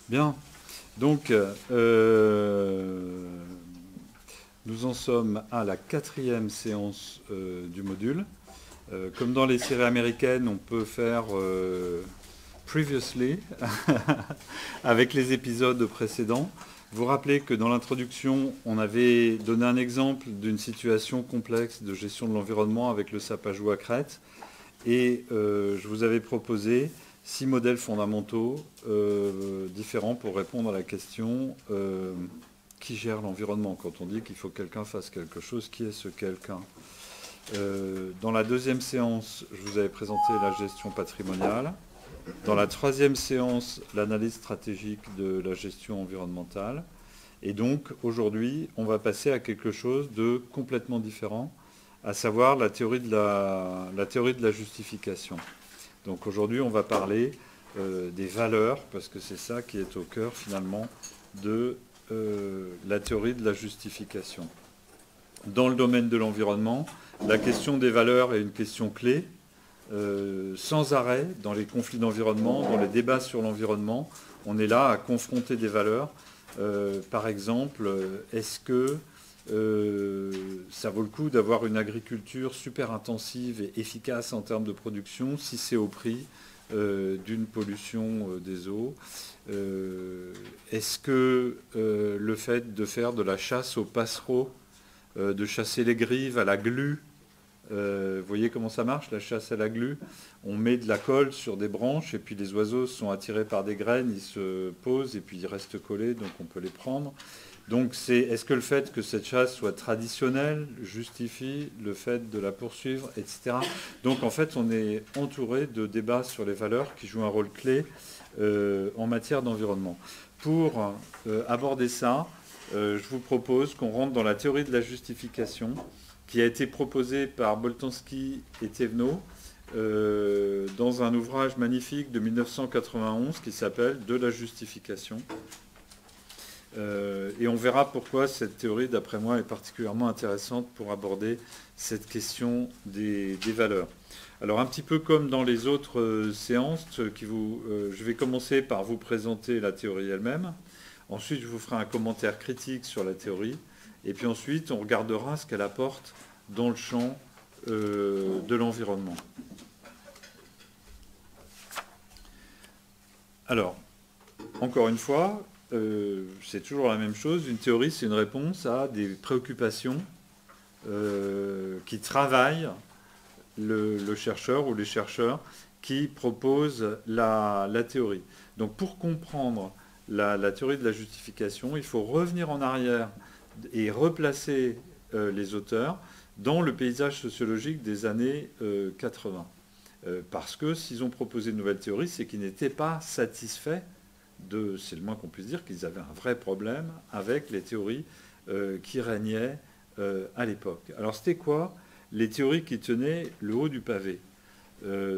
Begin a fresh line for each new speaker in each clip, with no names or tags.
Bien, donc nous en sommes à la quatrième séance du module. Comme dans les séries américaines, on peut faire previously avec les épisodes précédents. Vous rappelez que dans l'introduction, on avait donné un exemple d'une situation complexe de gestion de l'environnement avec le sapajou à crête. Et je vous avais proposé 6 modèles fondamentaux différents pour répondre à la question qui gère l'environnement. Quand on dit qu'il faut que quelqu'un fasse quelque chose, qui est ce quelqu'un? Dans la deuxième séance, je vous avais présenté la gestion patrimoniale. Dans la troisième séance, l'analyse stratégique de la gestion environnementale. Et donc, aujourd'hui, on va passer à quelque chose de complètement différent, à savoir la théorie de la justification. Donc aujourd'hui, on va parler des valeurs, parce que c'est ça qui est au cœur finalement de la théorie de la justification. Dans le domaine de l'environnement, la question des valeurs est une question clé, sans arrêt dans les conflits d'environnement, dans les débats sur l'environnement. On est là à confronter des valeurs. Par exemple, est-ce que ça vaut le coup d'avoir une agriculture super intensive et efficace en termes de production si c'est au prix d'une pollution des eaux? Est-ce que le fait de faire de la chasse aux passereaux, de chasser les grives à la glu, vous voyez comment ça marche, la chasse à la glu? On met de la colle sur des branches et puis les oiseaux sont attirés par des graines, ils se posent et puis ils restent collés, donc on peut les prendre. Donc est-ce que le fait que cette chasse soit traditionnelle justifie le fait de la poursuivre, etc. Donc en fait, on est entouré de débats sur les valeurs qui jouent un rôle clé en matière d'environnement. Pour aborder ça, je vous propose qu'on rentre dans la théorie de la justification qui a été proposée par Boltanski et Thévenot dans un ouvrage magnifique de 1991 qui s'appelle « De la justification ». Et on verra pourquoi cette théorie, d'après moi, est particulièrement intéressante pour aborder cette question des valeurs. Alors un petit peu comme dans les autres séances, je vais commencer par vous présenter la théorie elle-même. Ensuite, je vous ferai un commentaire critique sur la théorie. Et puis ensuite, on regardera ce qu'elle apporte dans le champ de l'environnement. Alors, encore une fois, c'est toujours la même chose. Une théorie, c'est une réponse à des préoccupations qui travaillent le chercheur ou les chercheurs qui proposent la théorie. Donc pour comprendre la théorie de la justification, il faut revenir en arrière et replacer les auteurs dans le paysage sociologique des années 80. Parce que s'ils ont proposé une nouvelle théorie, c'est qu'ils n'étaient pas satisfaits c'est le moins qu'on puisse dire, qu'ils avaient un vrai problème avec les théories qui régnaient à l'époque. Alors c'était quoi les théories qui tenaient le haut du pavé?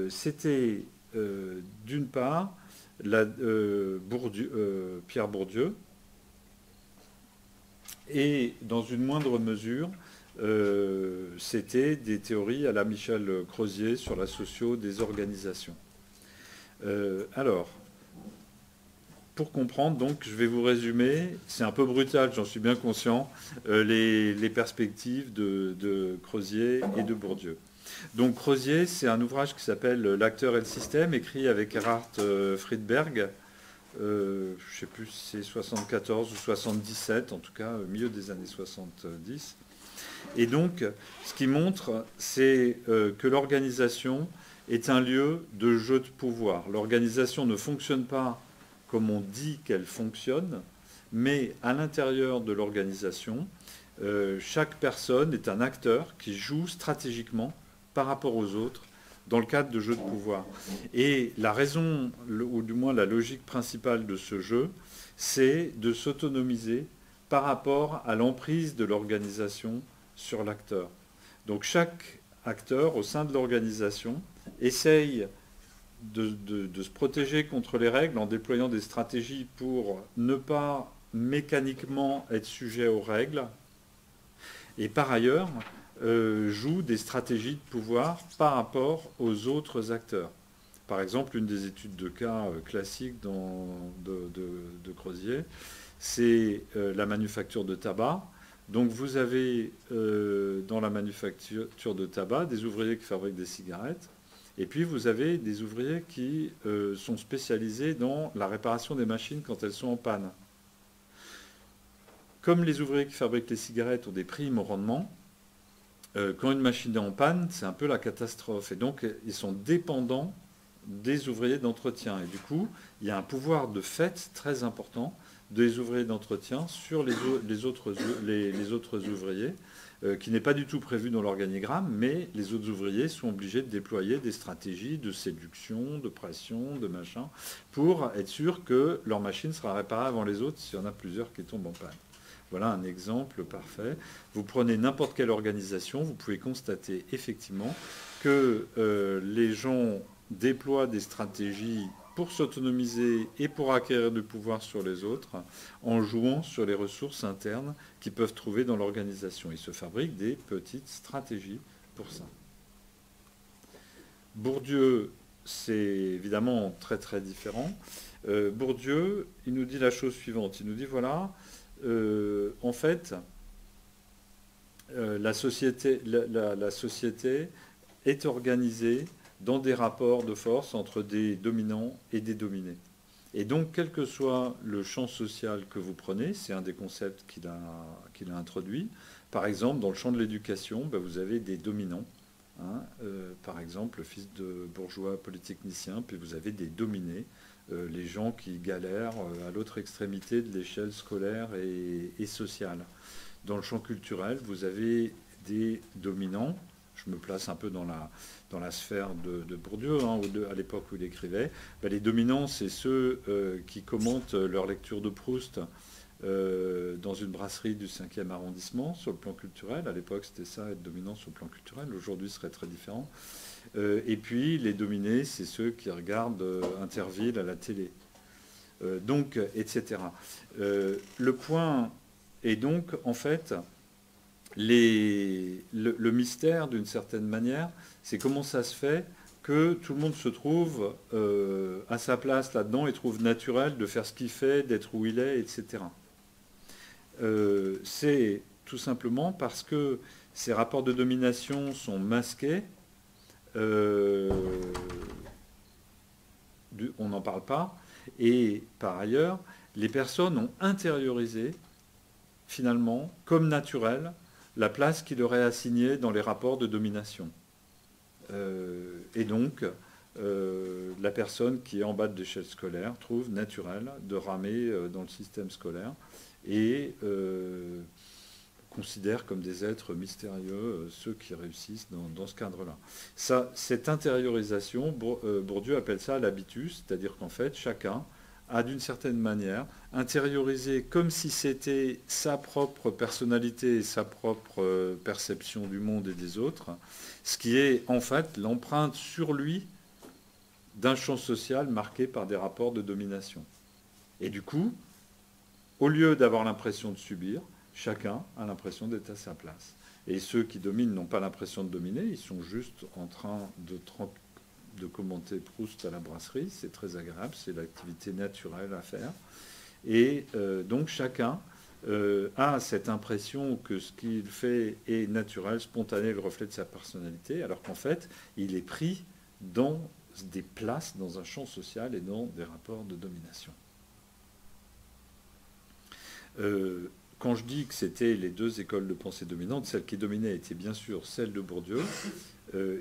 C'était d'une part Pierre Bourdieu, et dans une moindre mesure, c'était des théories à la Michel Crozier sur la socio des organisations. Alors, pour comprendre, donc, je vais vous résumer, c'est un peu brutal, j'en suis bien conscient, les perspectives de Crozier et de Bourdieu. Donc Crozier, c'est un ouvrage qui s'appelle L'acteur et le système, écrit avec Erhard Friedberg, je ne sais plus si c'est 74 ou 77, en tout cas au milieu des années 70. Et donc, ce qu'il montre, c'est que l'organisation est un lieu de jeu de pouvoir. L'organisation ne fonctionne pas comme on dit qu'elle fonctionne, mais à l'intérieur de l'organisation, chaque personne est un acteur qui joue stratégiquement par rapport aux autres dans le cadre de jeux de pouvoir. Et la raison, ou du moins la logique principale de ce jeu, c'est de s'autonomiser par rapport à l'emprise de l'organisation sur l'acteur. Donc chaque acteur au sein de l'organisation essaye de se protéger contre les règles en déployant des stratégies pour ne pas mécaniquement être sujet aux règles, et par ailleurs joue des stratégies de pouvoir par rapport aux autres acteurs. Par exemple, une des études de cas classiques de Crozier, c'est la manufacture de tabac. Donc vous avez dans la manufacture de tabac des ouvriers qui fabriquent des cigarettes, et puis vous avez des ouvriers qui sont spécialisés dans la réparation des machines quand elles sont en panne. Comme les ouvriers qui fabriquent les cigarettes ont des primes au rendement, quand une machine est en panne, c'est un peu la catastrophe. Et donc ils sont dépendants des ouvriers d'entretien. Et du coup, il y a un pouvoir de fait très important des ouvriers d'entretien sur les autres ouvriers, qui n'est pas du tout prévu dans l'organigramme, mais les autres ouvriers sont obligés de déployer des stratégies de séduction, de pression, de machin, pour être sûr que leur machine sera réparée avant les autres s'il y en a plusieurs qui tombent en panne. Voilà un exemple parfait. Vous prenez n'importe quelle organisation, vous pouvez constater effectivement que les gens déploient des stratégies pour s'autonomiser et pour acquérir du pouvoir sur les autres en jouant sur les ressources internes qu'ils peuvent trouver dans l'organisation. Ils se fabriquent des petites stratégies pour ça. Bourdieu, c'est évidemment très très différent. Bourdieu, il nous dit la chose suivante. Il nous dit, voilà, en fait, la société est organisée dans des rapports de force entre des dominants et des dominés. Et donc, quel que soit le champ social que vous prenez, c'est un des concepts qu'il a introduit. Par exemple, dans le champ de l'éducation, vous avez des dominants. Hein, par exemple, le fils de bourgeois polytechnicien, puis vous avez des dominés, les gens qui galèrent à l'autre extrémité de l'échelle scolaire et sociale. Dans le champ culturel, vous avez des dominants. Je me place un peu dans la sphère de Bourdieu, hein, à l'époque où il écrivait. Les dominants, c'est ceux qui commentent leur lecture de Proust dans une brasserie du 5e arrondissement sur le plan culturel. À l'époque, c'était ça, être dominant sur le plan culturel. Aujourd'hui, ce serait très différent. Et puis, les dominés, c'est ceux qui regardent Interville à la télé. Donc, etc. Le point est donc, en fait, le mystère, d'une certaine manière, c'est comment ça se fait que tout le monde se trouve à sa place là-dedans et trouve naturel de faire ce qu'il fait, d'être où il est, etc. C'est tout simplement parce que ces rapports de domination sont masqués, on n'en parle pas, et par ailleurs, les personnes ont intériorisé, finalement, comme naturel, la place qui leur est assignée dans les rapports de domination. Et donc, la personne qui est en bas de l'échelle scolaire trouve naturel de ramer dans le système scolaire et considère comme des êtres mystérieux ceux qui réussissent dans ce cadre-là. Cette intériorisation, Bourdieu appelle ça l'habitus, c'est-à-dire qu'en fait, chacun a d'une certaine manière intériorisé comme si c'était sa propre personnalité et sa propre perception du monde et des autres, ce qui est en fait l'empreinte sur lui d'un champ social marqué par des rapports de domination. Et du coup, au lieu d'avoir l'impression de subir, chacun a l'impression d'être à sa place. Et ceux qui dominent n'ont pas l'impression de dominer, ils sont juste en train de commenter Proust à la brasserie, c'est très agréable, c'est l'activité naturelle à faire. Et donc chacun a cette impression que ce qu'il fait est naturel, spontané, le reflet de sa personnalité, alors qu'en fait, il est pris dans des places, dans un champ social et dans des rapports de domination. Quand je dis que c'était les deux écoles de pensée dominantes, celle qui dominait était bien sûr celle de Bourdieu,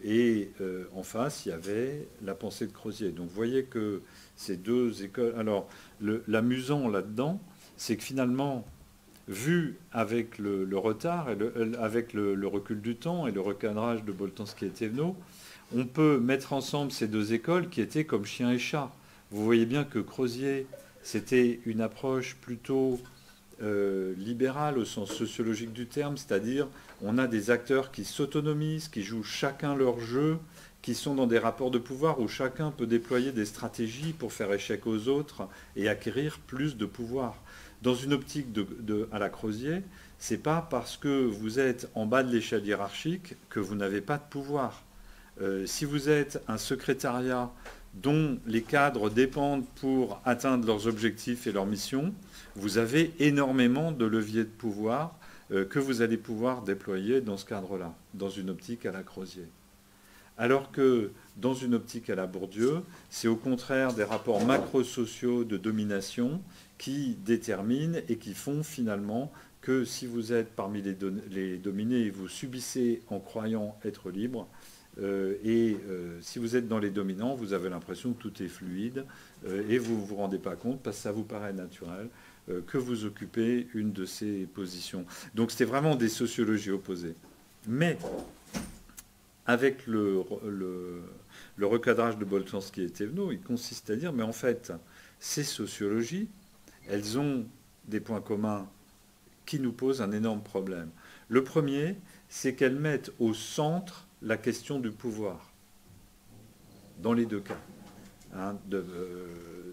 et en face, il y avait la pensée de Crozier. Donc vous voyez que ces deux écoles... Alors, l'amusant là-dedans, c'est que finalement, vu avec le retard, et avec le recul du temps et le recadrage de Boltanski et Thévenot, on peut mettre ensemble ces deux écoles qui étaient comme chien et chat. Vous voyez bien que Crozier, c'était une approche plutôt libérale au sens sociologique du terme, c'est-à-dire on a des acteurs qui s'autonomisent, qui jouent chacun leur jeu, qui sont dans des rapports de pouvoir où chacun peut déployer des stratégies pour faire échec aux autres et acquérir plus de pouvoir. Dans une optique à la Crozier, c'est pas parce que vous êtes en bas de l'échelle hiérarchique que vous n'avez pas de pouvoir. Si vous êtes un secrétariat dont les cadres dépendent pour atteindre leurs objectifs et leurs missions, vous avez énormément de leviers de pouvoir que vous allez pouvoir déployer dans ce cadre-là, dans une optique à la Crozier. Alors que dans une optique à la Bourdieu, c'est au contraire des rapports macro-sociaux de domination qui déterminent et qui font finalement que si vous êtes parmi les dominés, vous subissez en croyant être libre, si vous êtes dans les dominants, vous avez l'impression que tout est fluide et vous ne vous rendez pas compte, parce que ça vous paraît naturel, que vous occupez une de ces positions. Donc c'était vraiment des sociologies opposées. Mais avec le recadrage de Boltanski et Thévenot, il consiste à dire, mais en fait, ces sociologies, elles ont des points communs qui nous posent un énorme problème. Le premier, c'est qu'elles mettent au centre la question du pouvoir, dans les deux cas.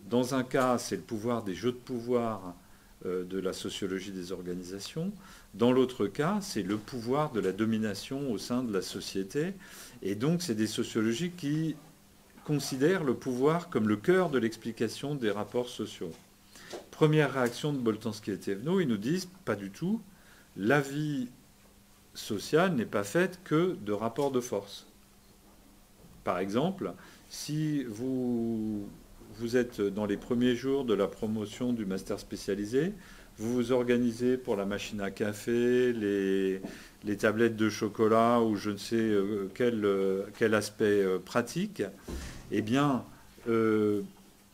Dans un cas, c'est le pouvoir des jeux de pouvoir de la sociologie des organisations. Dans l'autre cas, c'est le pouvoir de la domination au sein de la société. Et donc, c'est des sociologies qui considèrent le pouvoir comme le cœur de l'explication des rapports sociaux. Première réaction de Boltanski et Thévenot, ils nous disent, pas du tout, la vie sociale n'est pas faite que de rapports de force. Par exemple, si vous êtes dans les premiers jours de la promotion du master spécialisé, vous vous organisez pour la machine à café, les tablettes de chocolat ou je ne sais quel aspect pratique, eh bien,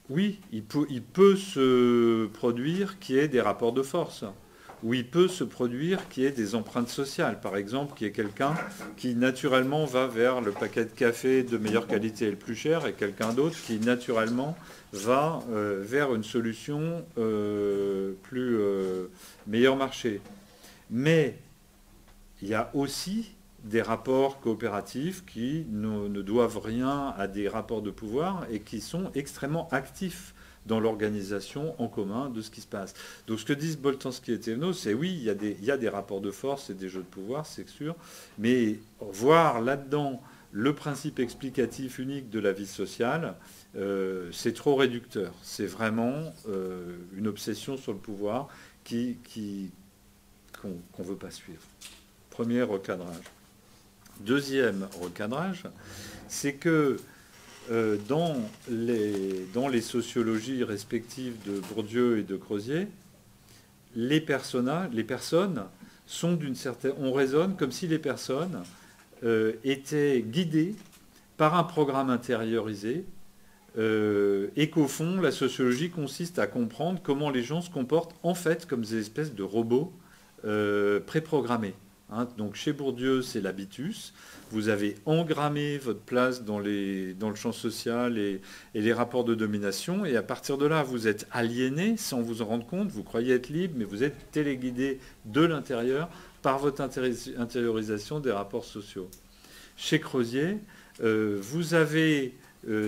oui, il peut se produire qu'il y ait des rapports de force, ou il peut se produire qu'il y ait des empreintes sociales. Par exemple, qu'il y ait quelqu'un qui naturellement va vers le paquet de café de meilleure qualité et le plus cher, et quelqu'un d'autre qui naturellement va vers une solution meilleur marché. Mais il y a aussi des rapports coopératifs qui ne doivent rien à des rapports de pouvoir et qui sont extrêmement actifs dans l'organisation en commun de ce qui se passe. Donc ce que disent Boltanski et Thévenot, c'est oui, il y a des rapports de force et des jeux de pouvoir, c'est sûr, mais voir là-dedans le principe explicatif unique de la vie sociale, c'est trop réducteur. C'est vraiment une obsession sur le pouvoir qu'on ne veut pas suivre. Premier recadrage. Deuxième recadrage, c'est que dans les sociologies respectives de Bourdieu et de Crozier, les personnes sont d'une certaine... On raisonne comme si les personnes étaient guidées par un programme intériorisé et qu'au fond, la sociologie consiste à comprendre comment les gens se comportent en fait comme des espèces de robots préprogrammés. Donc chez Bourdieu, c'est l'habitus. Vous avez engrammé votre place dans le champ social et les rapports de domination. Et à partir de là, vous êtes aliéné sans vous en rendre compte. Vous croyez être libre, mais vous êtes téléguidé de l'intérieur par votre intériorisation des rapports sociaux. Chez Crozier, vous avez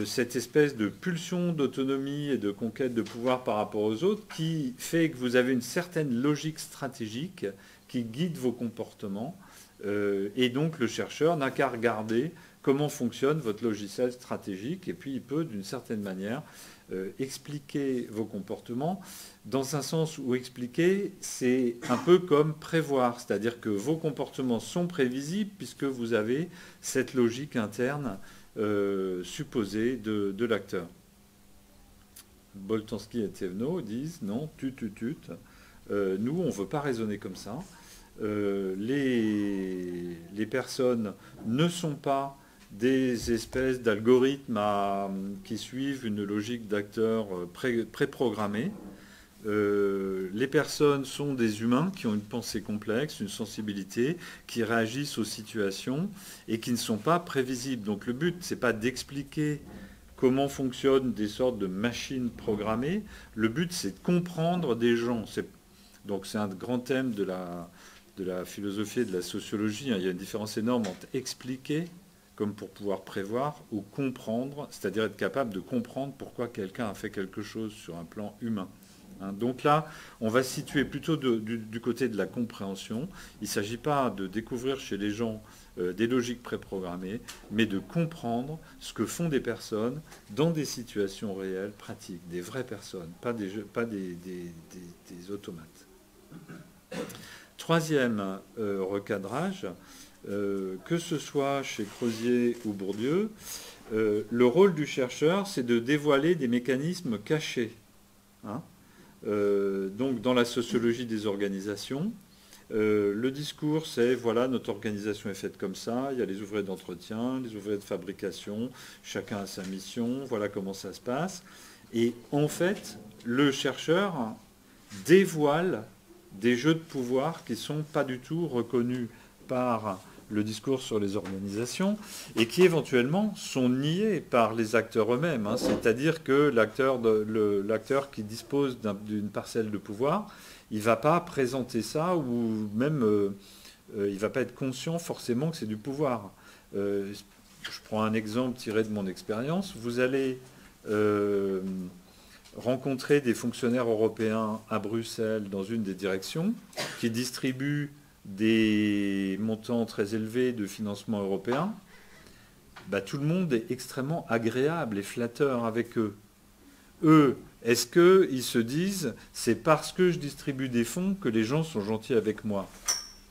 cette espèce de pulsion d'autonomie et de conquête de pouvoir par rapport aux autres qui fait que vous avez une certaine logique stratégique qui guide vos comportements. Et donc le chercheur n'a qu'à regarder comment fonctionne votre logiciel stratégique et puis il peut d'une certaine manière expliquer vos comportements dans un sens où expliquer c'est un peu comme prévoir, c'est-à-dire que vos comportements sont prévisibles puisque vous avez cette logique interne supposée de l'acteur. Boltanski et Thévenot disent non, nous on ne veut pas raisonner comme ça. Les personnes ne sont pas des espèces d'algorithmes qui suivent une logique d'acteurs préprogrammés. Les personnes sont des humains qui ont une pensée complexe, une sensibilité, qui réagissent aux situations et qui ne sont pas prévisibles. Donc le but, ce n'est pas d'expliquer comment fonctionnent des sortes de machines programmées. Le but, c'est de comprendre des gens. Donc c'est un grand thème de la philosophie et de la sociologie. Il y a une différence énorme entre expliquer, comme pour pouvoir prévoir, ou comprendre, c'est-à-dire être capable de comprendre pourquoi quelqu'un a fait quelque chose sur un plan humain. Donc là, on va se situer plutôt du côté de la compréhension. Il ne s'agit pas de découvrir chez les gens des logiques préprogrammées, mais de comprendre ce que font des personnes dans des situations réelles, pratiques, des vraies personnes, pas des automates. Troisième recadrage, que ce soit chez Crozier ou Bourdieu, le rôle du chercheur, c'est de dévoiler des mécanismes cachés. Hein. Donc dans la sociologie des organisations, le discours, c'est voilà, notre organisation est faite comme ça, il y a les ouvriers d'entretien, les ouvriers de fabrication, chacun a sa mission, voilà comment ça se passe. Et en fait, le chercheur dévoile des jeux de pouvoir qui ne sont pas du tout reconnus par le discours sur les organisations et qui éventuellement sont niés par les acteurs eux-mêmes. Hein. C'est-à-dire que l'acteur qui dispose d'une parcelle de pouvoir, il ne va pas présenter ça ou même il ne va pas être conscient forcément que c'est du pouvoir. Je prends un exemple tiré de mon expérience. Vous allez rencontrer des fonctionnaires européens à Bruxelles dans une des directions qui distribuent des montants très élevés de financement européen. Tout le monde est extrêmement agréable et flatteur avec eux. Eux, est-ce qu'ils se disent c'est parce que je distribue des fonds que les gens sont gentils avec moi?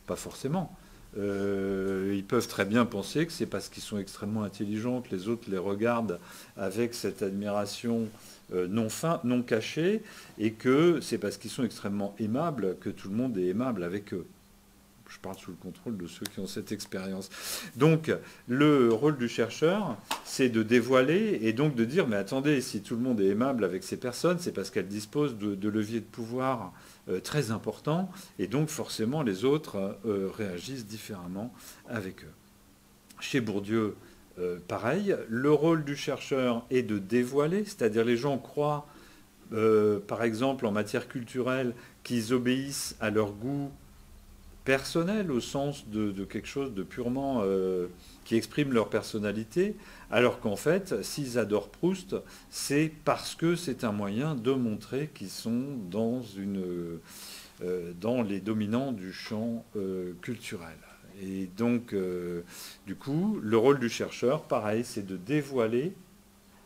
Pas forcément. Ils peuvent très bien penser que c'est parce qu'ils sont extrêmement intelligents que les autres les regardent avec cette admiration non cachée et que c'est parce qu'ils sont extrêmement aimables que tout le monde est aimable avec eux. Je parle sous le contrôle de ceux qui ont cette expérience. Donc, le rôle du chercheur, c'est de dévoiler et donc de dire, mais attendez, si tout le monde est aimable avec ces personnes, c'est parce qu'elles disposent de leviers de pouvoir très importants, et donc forcément les autres réagissent différemment avec eux. Chez Bourdieu, pareil, le rôle du chercheur est de dévoiler, c'est-à-dire les gens croient, par exemple en matière culturelle, qu'ils obéissent à leur goût personnel au sens de quelque chose de purement qui exprime leur personnalité, alors qu'en fait, s'ils adorent Proust, c'est parce que c'est un moyen de montrer qu'ils sont dans les dominants du champ culturel. Et donc, du coup, le rôle du chercheur, pareil, c'est de dévoiler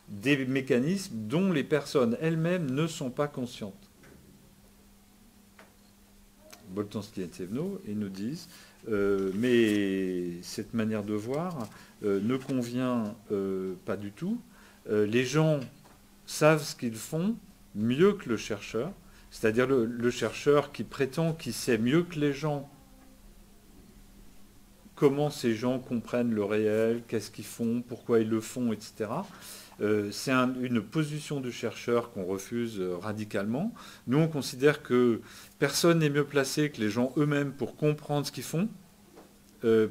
des mécanismes dont les personnes elles-mêmes ne sont pas conscientes. Boltanski et Thévenot, et nous disent mais cette manière de voir ne convient pas du tout. Les gens savent ce qu'ils font mieux que le chercheur, c'est-à-dire le chercheur qui prétend qu'il sait mieux que les gens comment ces gens comprennent le réel, qu'est-ce qu'ils font, pourquoi ils le font, etc. C'est une position du chercheur qu'on refuse radicalement. Nous, on considère que personne n'est mieux placé que les gens eux-mêmes pour comprendre ce qu'ils font,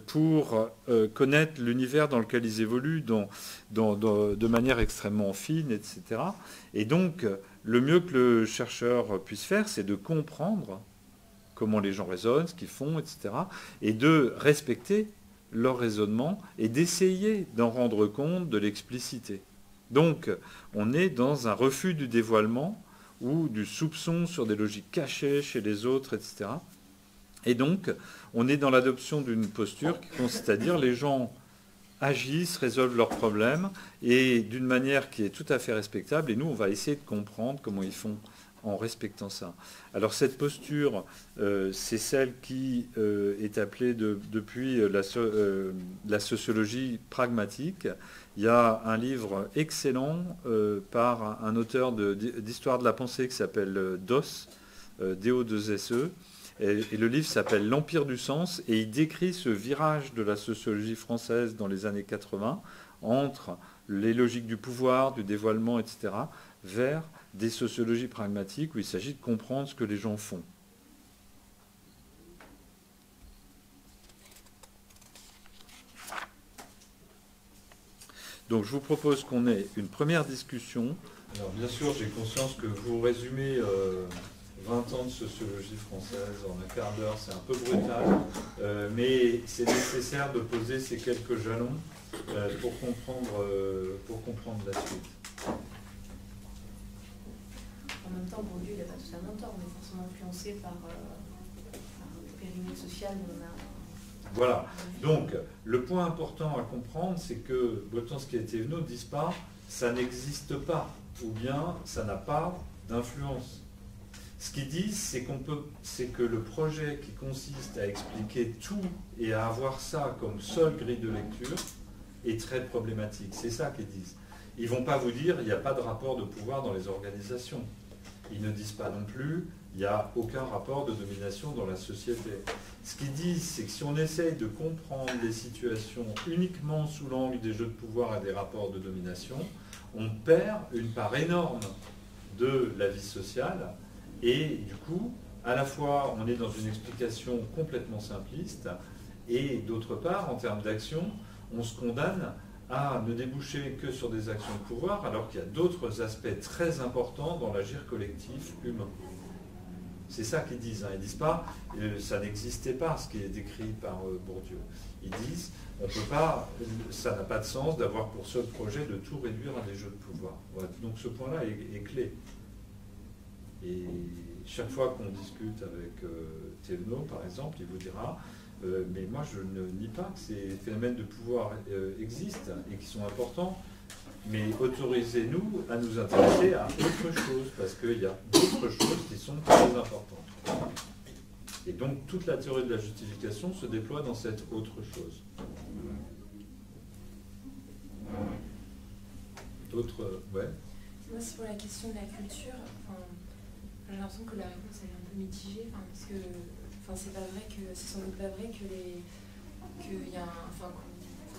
pour connaître l'univers dans lequel ils évoluent de manière extrêmement fine, etc. Et donc, le mieux que le chercheur puisse faire, c'est de comprendre comment les gens raisonnent, ce qu'ils font, etc. Et de respecter leur raisonnement et d'essayer d'en rendre compte, de l'expliciter. Donc, on est dans un refus du dévoilement ou du soupçon sur des logiques cachées chez les autres, etc. Et donc, on est dans l'adoption d'une posture qui consiste à dire les gens agissent, résolvent leurs problèmes, et d'une manière qui est tout à fait respectable, et nous, on va essayer de comprendre comment ils font en respectant ça. Alors cette posture, c'est celle qui est appelée depuis la sociologie pragmatique. Il y a un livre excellent par un auteur d'histoire de la pensée qui s'appelle Doss, D-O-2-S-E, et le livre s'appelle L'Empire du sens, et il décrit ce virage de la sociologie française dans les années 80 entre les logiques du pouvoir, du dévoilement, etc., vers des sociologies pragmatiques où il s'agit de comprendre ce que les gens font. Donc je vous propose qu'on ait une première discussion. Alors bien sûr, j'ai conscience que vous résumez 20 ans de sociologie française en un quart d'heure, c'est un peu brutal, mais c'est nécessaire de poser ces quelques jalons pour comprendre la suite.
En même temps, Bourdieu, il n'a pas totalement tort, on est forcément influencé par le périmètre social dont on a
Voilà. Donc, le point important à comprendre, c'est que Boltanski et Thévenot ne disent pas « ça n'existe pas » ou bien « ça n'a pas d'influence ». Ce qu'ils disent, c'est que le projet qui consiste à expliquer tout et à avoir ça comme seule grille de lecture est très problématique. C'est ça qu'ils disent. Ils ne vont pas vous dire il n'y a pas de rapport de pouvoir dans les organisations. Ils ne disent pas non plus il n'y a aucun rapport de domination dans la société. Ce qu'ils disent, c'est que si on essaye de comprendre les situations uniquement sous l'angle des jeux de pouvoir et des rapports de domination, on perd une part énorme de la vie sociale et du coup, à la fois, on est dans une explication complètement simpliste et d'autre part, en termes d'action, on se condamne à ne déboucher que sur des actions de pouvoir alors qu'il y a d'autres aspects très importants dans l'agir collectif humain. C'est ça qu'ils disent. Hein. Ils ne disent pas ça n'existait pas, ce qui est décrit par Bourdieu. Ils disent on peut pas, ça n'a pas de sens d'avoir pour seul projet de tout réduire à des jeux de pouvoir. Voilà. Donc ce point-là est clé. Et chaque fois qu'on discute avec Thévenot, par exemple, il vous dira mais moi je ne nie pas que ces phénomènes de pouvoir existent et qui sont importants. Mais autorisez-nous à nous intéresser à autre chose, parce qu'il y a d'autres choses qui sont très importantes. Et donc toute la théorie de la justification se déploie dans cette autre chose. D'autres, ouais.
Moi, c'est pour la question de la culture. J'ai l'impression que la réponse elle est un peu mitigée, parce que c'est pas vrai que c'est sans doute pas vrai que qu'il y a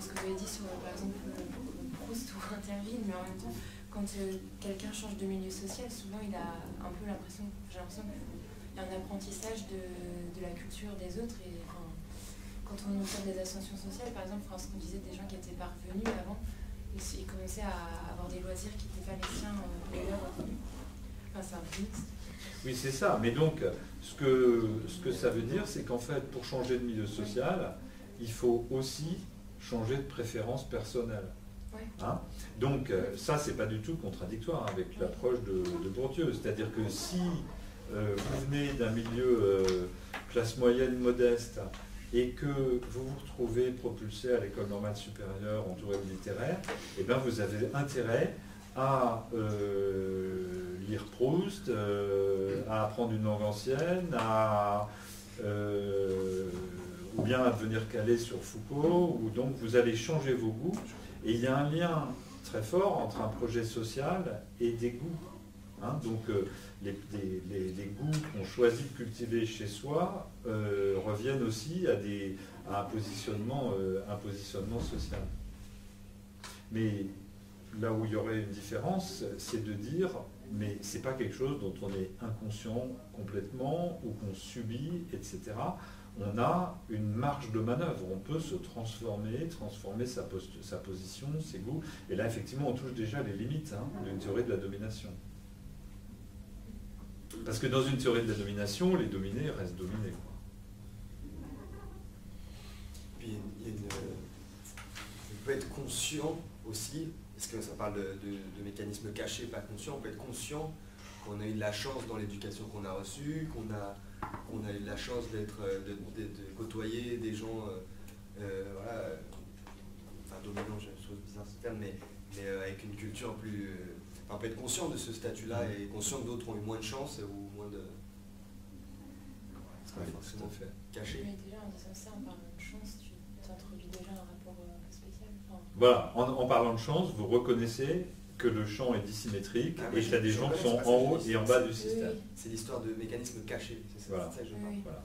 ce que vous avez dit sur par exemple Proust ou Interville, mais en même temps quand quelqu'un change de milieu social, souvent il a un peu l'impression, j'ai l'impression qu'il y a un apprentissage de la culture des autres et quand on observe des ascensions sociales, par exemple, ce qu'on disait des gens qui étaient parvenus avant, ils commençaient à avoir des loisirs qui n'étaient pas les siens, les leurs. C'est un peu mixte.
Oui, c'est ça. Mais donc, ce que ça veut dire, c'est qu'en fait, pour changer de milieu social, il faut aussi changer de préférence personnelle.
Ouais.
Hein, donc, ça, c'est pas du tout contradictoire avec l'approche de Bourdieu. C'est-à-dire que si vous venez d'un milieu classe moyenne modeste et que vous vous retrouvez propulsé à l'école normale supérieure entouré de littéraires, eh bien, vous avez intérêt à lire Proust, à apprendre une langue ancienne, ou bien à devenir calé sur Foucault, ou donc vous allez changer vos goûts. Et il y a un lien très fort entre un projet social et des goûts. Hein, donc les goûts qu'on choisit de cultiver chez soi reviennent aussi à un positionnement social. Mais là où il y aurait une différence, c'est de dire, mais c'est pas quelque chose dont on est inconscient complètement ou qu'on subit, etc. On a une marge de manœuvre, on peut se transformer sa position, ses goûts. Et là, effectivement, on touche déjà les limites d'une théorie de la domination. Parce que dans une théorie de la domination, les dominés restent dominés.
Puis on peut être conscient aussi, parce que ça parle de mécanismes cachés, pas conscients, on peut être conscient qu'on a eu de la chance dans l'éducation qu'on a reçue, qu'on a eu de la chance de côtoyer des gens, dominants, je trouve bizarre ce terme, mais avec une culture plus... on peut être conscient de ce statut-là et conscient que d'autres ont eu moins de chance ou moins de...
C'est pas forcément fait.
Caché. Mais déjà, en disant ça, en parlant de chance, tu introduis déjà un rapport spécial.
Voilà, en parlant de chance, vous reconnaissez que le champ est dissymétrique et qu'il y a des gens qui sont en haut et en bas du système.
Oui. C'est l'histoire de mécanismes cachés, c'est ça,
voilà.
Ça que je parle.
Voilà.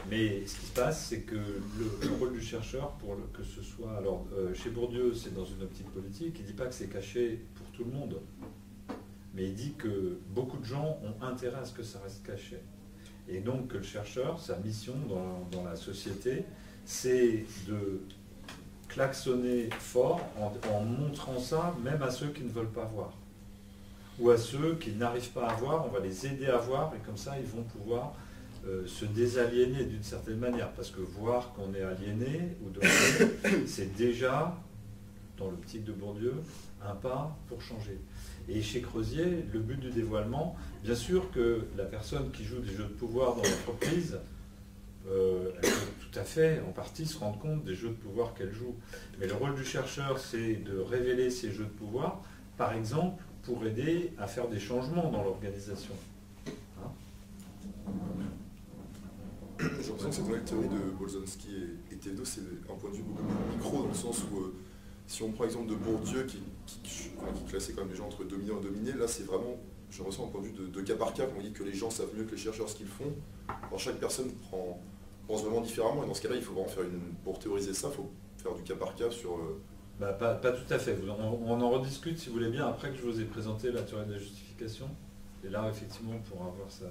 Mais ce qui se passe, c'est que le rôle du chercheur, que ce soit... Alors, chez Bourdieu, c'est dans une optique politique, il ne dit pas que c'est caché pour tout le monde. Mais il dit que beaucoup de gens ont intérêt à ce que ça reste caché. Et donc que le chercheur, sa mission dans la société, c'est de klaxonner fort en montrant ça même à ceux qui ne veulent pas voir. Ou à ceux qui n'arrivent pas à voir, on va les aider à voir, et comme ça ils vont pouvoir se désaliéner d'une certaine manière. Parce que voir qu'on est aliéné ou dominé, c'est déjà, dans l'optique de Bourdieu, un pas pour changer. Et chez Crozier, le but du dévoilement, bien sûr que la personne qui joue des jeux de pouvoir dans l'entreprise Elle peut tout à fait, en partie, se rendre compte des jeux de pouvoir qu'elle joue. Mais le rôle du chercheur, c'est de révéler ces jeux de pouvoir, par exemple, pour aider à faire des changements dans l'organisation. Hein?
J'ai l'impression que cette nouvelle théorie de Bolzanski et Thévenot, c'est un point de vue beaucoup plus micro, dans le sens où, si on prend l'exemple de Bourdieu, qui classait quand même les gens entre dominants et dominés, là c'est vraiment, je ressens un point de vue de cas par cas, on dit que les gens savent mieux que les chercheurs ce qu'ils font. Alors chaque personne pense vraiment différemment, et dans ce cas-là, il faut vraiment pour théoriser ça, il faut faire du cas par cas sur...
Pas tout à fait. On en rediscute, si vous voulez bien, après que je vous ai présenté la théorie de la justification. Et là, effectivement, on pourra voir ça.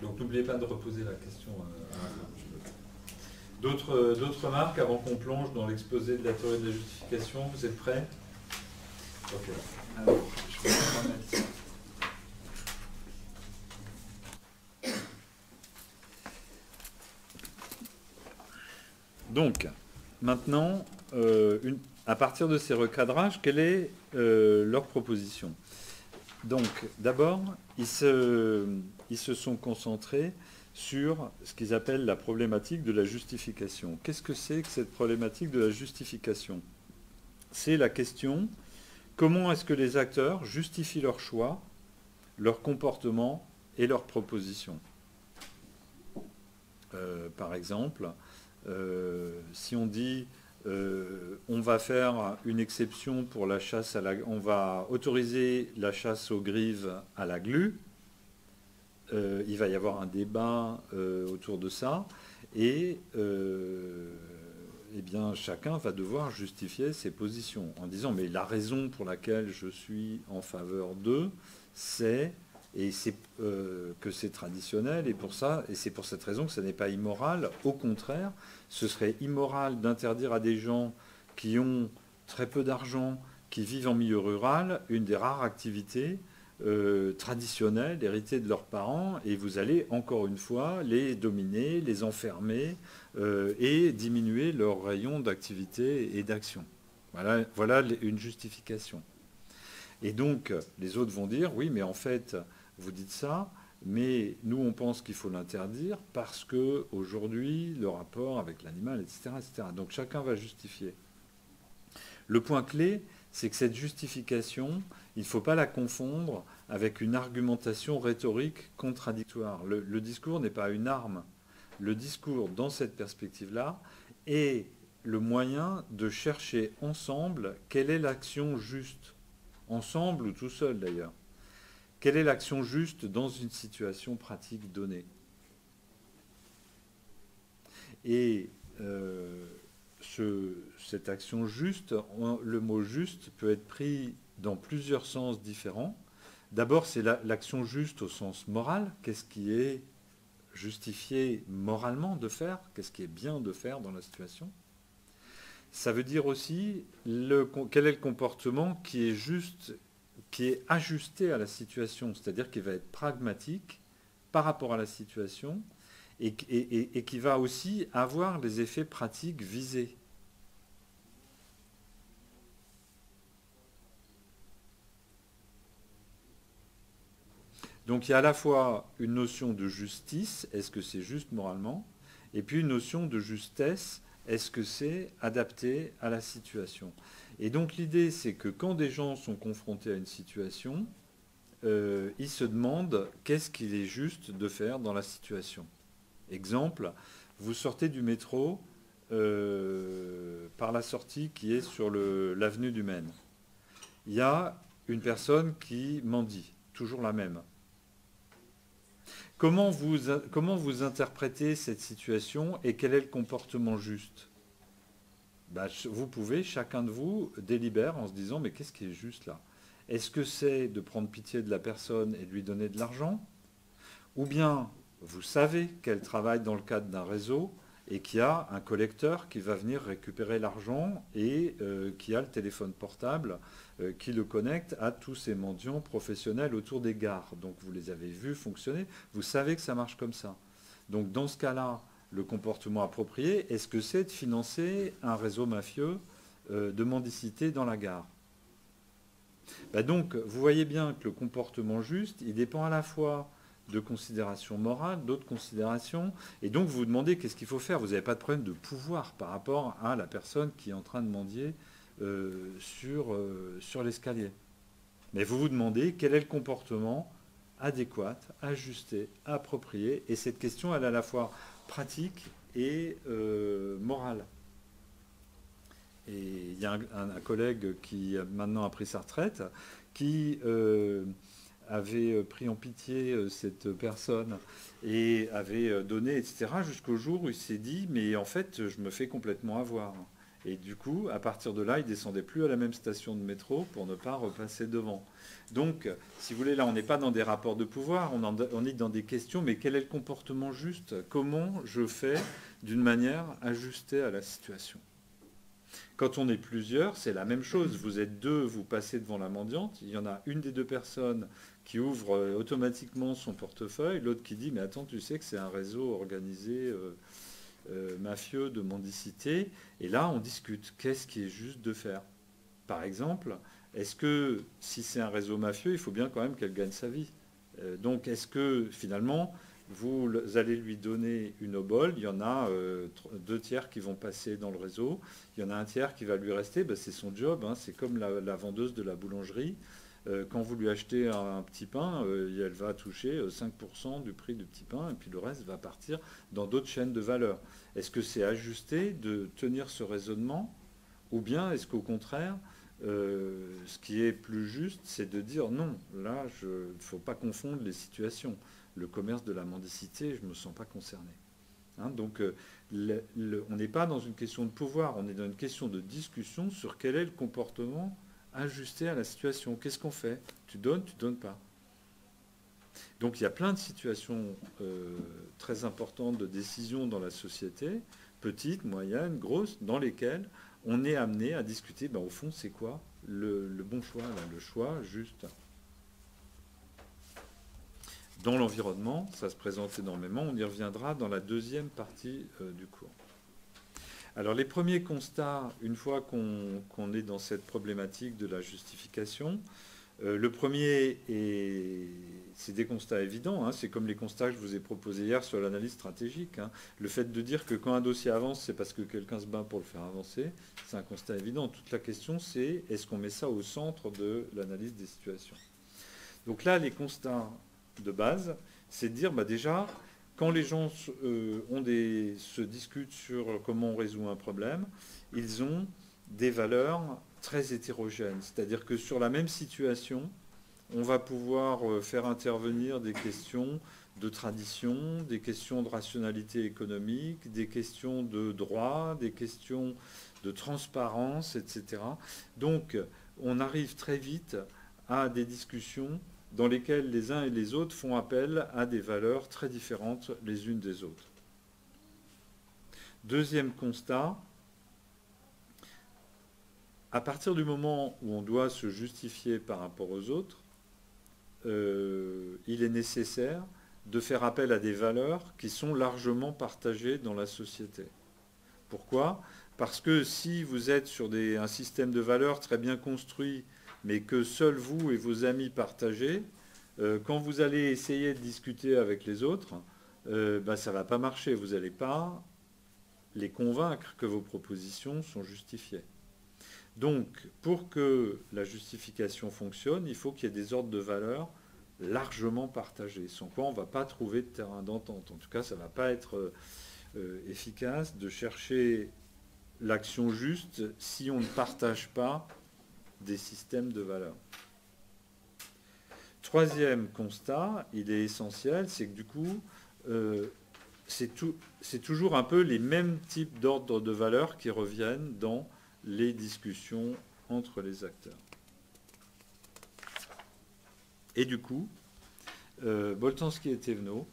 Donc n'oubliez pas de reposer la question à la fin. D'autres remarques avant qu'on plonge dans l'exposé de la théorie de la justification? Vous êtes prêts? Ok. Alors, je vais remettre ça. Donc, maintenant, à partir de ces recadrages, quelle est leur proposition? Donc, d'abord, ils se sont concentrés sur ce qu'ils appellent la problématique de la justification. Qu'est-ce que c'est que cette problématique de la justification? C'est la question, comment est-ce que les acteurs justifient leurs choix, leur comportement et leurs propositions? Par exemple, si on dit on va faire une exception pour la chasse on va autoriser la chasse aux grives à la glu, il va y avoir un débat autour de ça, et eh bien, chacun va devoir justifier ses positions en disant mais la raison pour laquelle je suis en faveur d'eux, c'est que c'est traditionnel, et c'est pour cette raison que ce n'est pas immoral. Au contraire, ce serait immoral d'interdire à des gens qui ont très peu d'argent, qui vivent en milieu rural, une des rares activités traditionnelles héritées de leurs parents, et vous allez encore une fois les dominer, les enfermer et diminuer leur rayon d'activité et d'action. Voilà une justification. Et donc, les autres vont dire, oui, mais en fait, vous dites ça, mais nous, on pense qu'il faut l'interdire parce qu'aujourd'hui, le rapport avec l'animal, etc., etc. Donc, chacun va justifier. Le point clé, c'est que cette justification, il ne faut pas la confondre avec une argumentation rhétorique contradictoire. Le discours n'est pas une arme. Le discours, dans cette perspective-là, est le moyen de chercher ensemble quelle est l'action juste. Ensemble ou tout seul d'ailleurs. Quelle est l'action juste dans une situation pratique donnée? Et cette action juste, le mot juste peut être pris dans plusieurs sens différents. D'abord, c'est l'action juste au sens moral. Qu'est-ce qui est justifié moralement de faire? Qu'est-ce qui est bien de faire dans la situation? Ça veut dire aussi quel est le comportement qui est juste, qui est ajusté à la situation, c'est-à-dire qui va être pragmatique par rapport à la situation et qui va aussi avoir les effets pratiques visés. Donc il y a à la fois une notion de justice, est-ce que c'est juste moralement, et puis une notion de justesse, est-ce que c'est adapté à la situation? Et donc l'idée, c'est que quand des gens sont confrontés à une situation, ils se demandent qu'est-ce qu'il est juste de faire dans la situation. Exemple, vous sortez du métro par la sortie qui est sur l'avenue du Maine. Il y a une personne qui mendie, toujours la même. Comment vous interprétez cette situation et quel est le comportement juste? Vous pouvez, chacun de vous, délibère en se disant mais qu'est-ce qui est juste là? Est-ce que c'est de prendre pitié de la personne et de lui donner de l'argent? Ou bien vous savez qu'elle travaille dans le cadre d'un réseau et qu'il y a un collecteur qui va venir récupérer l'argent et qui a le téléphone portable qui le connecte à tous ces mendiants professionnels autour des gares. Donc vous les avez vus fonctionner, vous savez que ça marche comme ça. Donc dans ce cas-là, le comportement approprié, est-ce que c'est de financer un réseau mafieux de mendicité dans la gare? Donc vous voyez bien que le comportement juste, il dépend à la fois de considérations morales, d'autres considérations. Et donc, vous vous demandez qu'est-ce qu'il faut faire. Vous n'avez pas de problème de pouvoir par rapport à la personne qui est en train de mendier sur l'escalier. Mais vous vous demandez quel est le comportement adéquat, ajusté, approprié. Et cette question, elle est à la fois pratique et morale. Et il y a un collègue qui maintenant a pris sa retraite, qui avait pris en pitié cette personne et avait donné, etc., jusqu'au jour où il s'est dit, mais en fait, je me fais complètement avoir. Et du coup, à partir de là, il ne descendait plus à la même station de métro pour ne pas repasser devant. Donc, si vous voulez, là, on n'est pas dans des rapports de pouvoir, on est dans des questions, mais quel est le comportement juste? Comment je fais d'une manière ajustée à la situation? Quand on est plusieurs, c'est la même chose. Vous êtes deux, vous passez devant la mendiante, il y en a une des deux personnes qui ouvre automatiquement son portefeuille, l'autre qui dit, mais attends, tu sais que c'est un réseau organisé mafieux de mendicité, et là on discute, qu'est-ce qui est juste de faire? Par exemple, est-ce que si c'est un réseau mafieux, il faut bien quand même qu'elle gagne sa vie? Donc est-ce que finalement vous allez lui donner une obole, il y en a 2 tiers qui vont passer dans le réseau, il y en a 1 tiers qui va lui rester, ben c'est son job, hein, c'est comme la vendeuse de la boulangerie. Quand vous lui achetez un petit pain, elle va toucher 5% du prix du petit pain, et puis le reste va partir dans d'autres chaînes de valeur. Est-ce que c'est ajusté de tenir ce raisonnement, ou bien est-ce qu'au contraire, ce qui est plus juste, c'est de dire non, là, il ne faut pas confondre les situations. Le commerce de la mendicité, je ne me sens pas concerné. Hein, donc, on n'est pas dans une question de pouvoir, on est dans une question de discussion sur quel est le comportement ajusté à la situation. Qu'est-ce qu'on fait? Tu donnes pas. Donc il y a plein de situations très importantes de décision dans la société, petites, moyennes, grosses, dans lesquelles on est amené à discuter, ben, au fond, c'est quoi le bon choix, là, le choix juste. Dans l'environnement, ça se présente énormément, on y reviendra dans la deuxième partie du cours. Alors les premiers constats, une fois qu'on est dans cette problématique de la justification, le premier, c'est des constats évidents, hein, c'est comme les constats que je vous ai proposés hier sur l'analyse stratégique. Hein. Le fait de dire que quand un dossier avance, c'est parce que quelqu'un se bat pour le faire avancer, c'est un constat évident. Toute la question, c'est est-ce qu'on met ça au centre de l'analyse des situations? Donc là, les constats de base, c'est de dire, bah déjà, quand les gens se discutent sur comment on résout un problème, ils ont des valeurs très hétérogènes. C'est-à-dire que sur la même situation, on va pouvoir faire intervenir des questions de tradition, des questions de rationalité économique, des questions de droit, des questions de transparence, etc. Donc, on arrive très vite à des discussions dans lesquelles les uns et les autres font appel à des valeurs très différentes les unes des autres. Deuxième constat, à partir du moment où on doit se justifier par rapport aux autres, il est nécessaire de faire appel à des valeurs qui sont largement partagées dans la société. Pourquoi? Parce que si vous êtes sur un système de valeurs très bien construit, mais que seuls vous et vos amis partagez, quand vous allez essayer de discuter avec les autres, ça ne va pas marcher. Vous n'allez pas les convaincre que vos propositions sont justifiées. Donc, pour que la justification fonctionne, il faut qu'il y ait des ordres de valeurs largement partagés, sans quoi on ne va pas trouver de terrain d'entente. En tout cas, ça ne va pas être efficace de chercher l'action juste si on ne partage pas des systèmes de valeurs. Troisième constat, il est essentiel, c'est que du coup, c'est toujours un peu les mêmes types d'ordres de valeurs qui reviennent dans les discussions entre les acteurs. Et du coup, Boltanski et Thévenot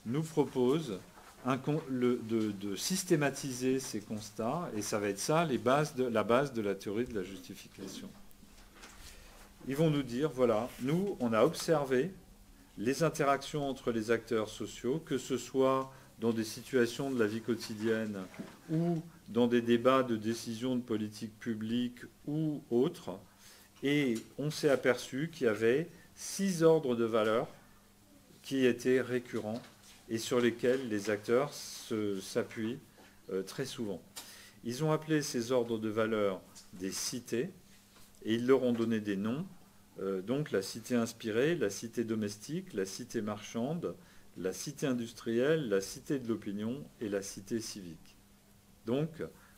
nous proposent de systématiser ces constats, et ça va être ça la base de la théorie de la justification. Ils vont nous dire, voilà, nous, on a observé les interactions entre les acteurs sociaux, que ce soit dans des situations de la vie quotidienne ou dans des débats de décision de politique publique ou autres, et on s'est aperçu qu'il y avait 6 ordres de valeurs qui étaient récurrents et sur lesquels les acteurs s'appuient très souvent. Ils ont appelé ces ordres de valeurs des cités et ils leur ont donné des noms. Donc la cité inspirée, la cité domestique, la cité marchande, la cité industrielle, la cité de l'opinion et la cité civique. Donc,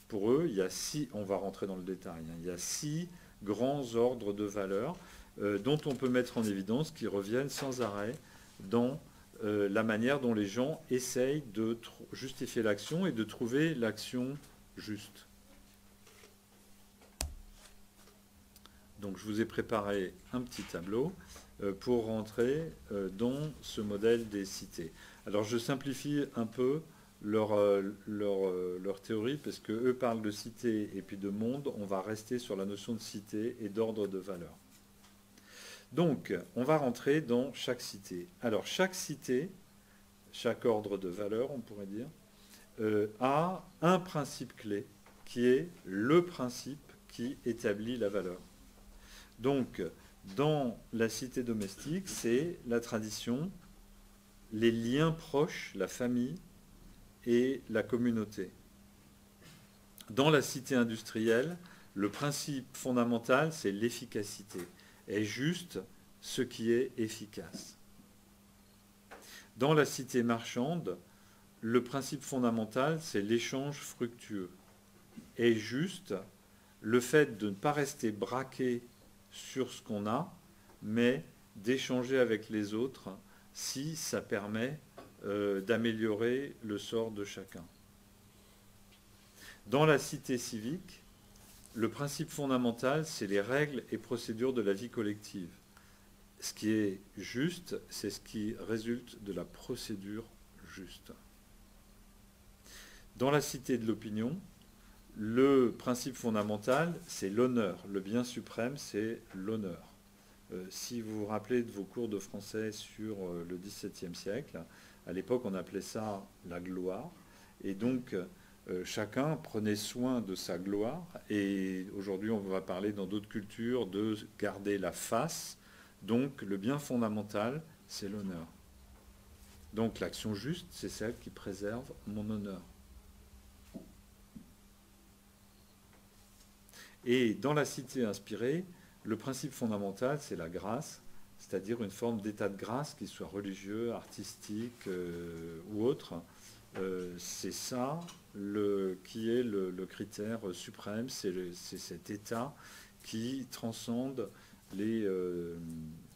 pour eux, il y a 6, on va rentrer dans le détail, il y a 6 grands ordres de valeurs dont on peut mettre en évidence qui reviennent sans arrêt dans la manière dont les gens essayent de justifier l'action et de trouver l'action juste. Donc je vous ai préparé un petit tableau pour rentrer dans ce modèle des cités. Alors je simplifie un peu leur théorie, parce qu'eux parlent de cité et puis de monde. On va rester sur la notion de cité et d'ordre de valeur. Donc, on va rentrer dans chaque cité. Alors, chaque cité, chaque ordre de valeur, on pourrait dire, a un principe clé, qui est le principe qui établit la valeur. Donc, dans la cité domestique, c'est la tradition, les liens proches, la famille et la communauté. Dans la cité industrielle, le principe fondamental, c'est l'efficacité. Est juste ce qui est efficace. Dans la cité marchande, le principe fondamental, c'est l'échange fructueux. Est juste le fait de ne pas rester braqué sur ce qu'on a, mais d'échanger avec les autres si ça permet d'améliorer le sort de chacun. Dans la cité civique, le principe fondamental, c'est les règles et procédures de la vie collective. Ce qui est juste, c'est ce qui résulte de la procédure juste. Dans la cité de l'opinion, le principe fondamental, c'est l'honneur. Le bien suprême, c'est l'honneur. Si vous vous rappelez de vos cours de français sur le XVIIe siècle, à l'époque, on appelait ça la gloire. Et donc, chacun prenait soin de sa gloire. Et aujourd'hui, on va parler dans d'autres cultures de garder la face. Donc, le bien fondamental, c'est l'honneur. Donc, l'action juste, c'est celle qui préserve mon honneur. Et dans la cité inspirée, le principe fondamental, c'est la grâce, c'est-à-dire une forme d'état de grâce, qui soit religieux, artistique ou autre. C'est ça qui est le critère suprême, c'est cet état qui transcende les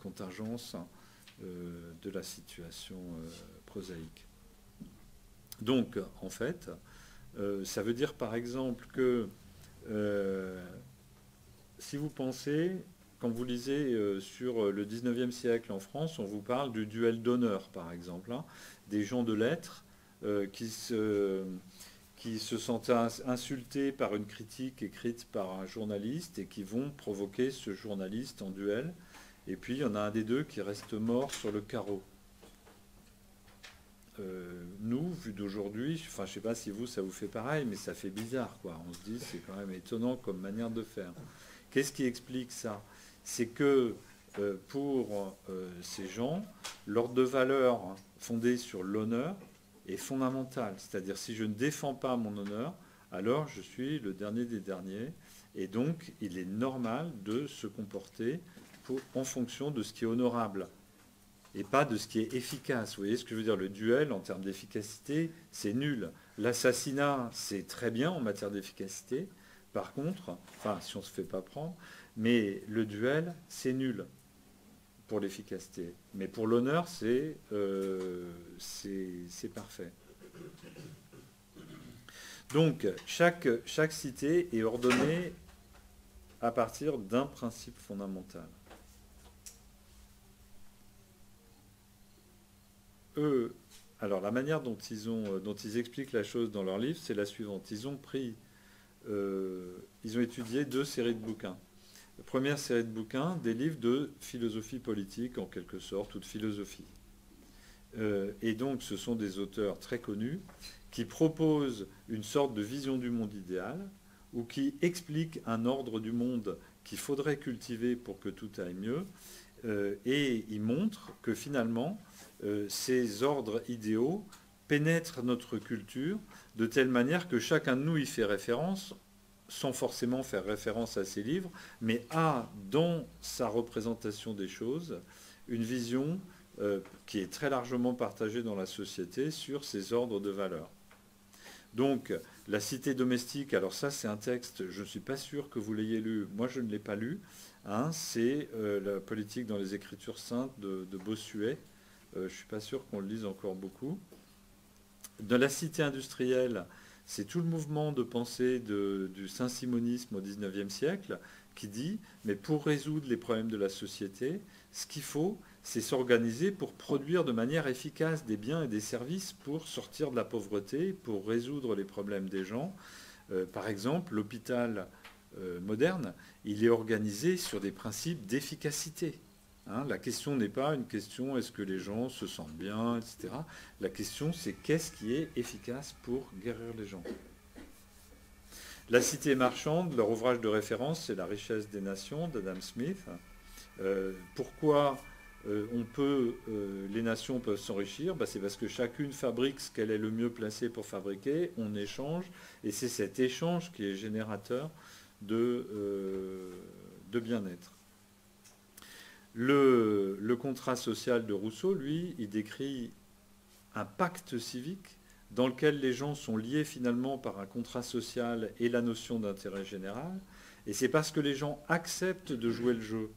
contingences de la situation prosaïque. Donc, en fait, ça veut dire par exemple que si vous pensez, quand vous lisez sur le 19e siècle en France, on vous parle du duel d'honneur, par exemple, hein, des gens de lettres qui se sentent insultés par une critique écrite par un journaliste et qui vont provoquer ce journaliste en duel. Et puis, il y en a un des deux qui reste mort sur le carreau. Nous, vu d'aujourd'hui, enfin, je ne sais pas si vous, ça vous fait pareil, mais ça fait bizarre, quoi. On se dit, c'est quand même étonnant comme manière de faire. Qu'est-ce qui explique ça? C'est que pour ces gens, l'ordre de valeur fondé sur l'honneur est fondamental. C'est-à-dire, si je ne défends pas mon honneur, alors je suis le dernier des derniers. Et donc, il est normal de se comporter en fonction de ce qui est honorable et pas de ce qui est efficace. Vous voyez ce que je veux dire? Le duel, en termes d'efficacité, c'est nul. L'assassinat, c'est très bien en matière d'efficacité. Par contre, enfin, si on ne se fait pas prendre, mais le duel, c'est nul pour l'efficacité. Mais pour l'honneur, c'est parfait. Donc, chaque cité est ordonnée à partir d'un principe fondamental. Eux, alors la manière dont ils expliquent la chose dans leur livre, c'est la suivante. Ils ont étudié 2 séries de bouquins. La première série de bouquins, des livres de philosophie politique, en quelque sorte, ou de philosophie. Et donc, ce sont des auteurs très connus qui proposent une sorte de vision du monde idéal, ou qui expliquent un ordre du monde qu'il faudrait cultiver pour que tout aille mieux. Et il montre que finalement, ces ordres idéaux pénètrent notre culture de telle manière que chacun de nous y fait référence, sans forcément faire référence à ses livres, mais a dans sa représentation des choses une vision qui est très largement partagée dans la société sur ces ordres de valeurs. Donc, la cité domestique, alors ça c'est un texte, je ne suis pas sûr que vous l'ayez lu, moi je ne l'ai pas lu, hein, c'est la politique dans les Écritures saintes de Bossuet, je ne suis pas sûr qu'on le lise encore beaucoup. De la cité industrielle, c'est tout le mouvement de pensée du saint-simonisme au XIXe siècle qui dit, mais pour résoudre les problèmes de la société, ce qu'il faut, c'est s'organiser pour produire de manière efficace des biens et des services pour sortir de la pauvreté, pour résoudre les problèmes des gens. Par exemple, l'hôpital moderne, il est organisé sur des principes d'efficacité. Hein, la question n'est pas une question est-ce que les gens se sentent bien, etc. La question c'est qu'est-ce qui est efficace pour guérir les gens. La cité marchande, leur ouvrage de référence, c'est La richesse des nations d'Adam Smith. Pourquoi les nations peuvent s'enrichir? C'est parce que chacune fabrique ce qu'elle est le mieux placée pour fabriquer, on échange, et c'est cet échange qui est générateur de bien-être. Le contrat social de Rousseau, lui, il décrit un pacte civique dans lequel les gens sont liés finalement par un contrat social et la notion d'intérêt général. Et c'est parce que les gens acceptent de jouer le jeu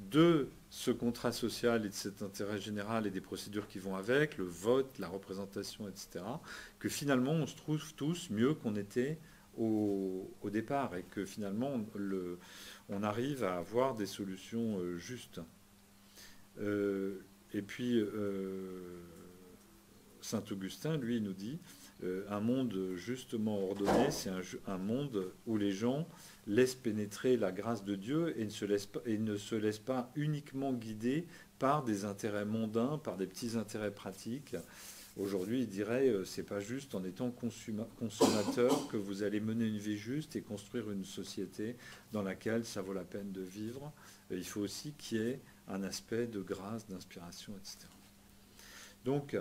de ce contrat social et de cet intérêt général et des procédures qui vont avec, le vote, la représentation, etc., que finalement on se trouve tous mieux qu'on était au départ et que finalement on arrive à avoir des solutions justes. Et puis, Saint-Augustin, lui, nous dit un monde justement ordonné, c'est un monde où les gens laissent pénétrer la grâce de Dieu et ne se laissent pas uniquement guider par des intérêts mondains, par des petits intérêts pratiques. Aujourd'hui, il dirait, c'est pas juste en étant consommateur que vous allez mener une vie juste et construire une société dans laquelle ça vaut la peine de vivre. Il faut aussi qu'il y ait un aspect de grâce, d'inspiration, etc. Donc,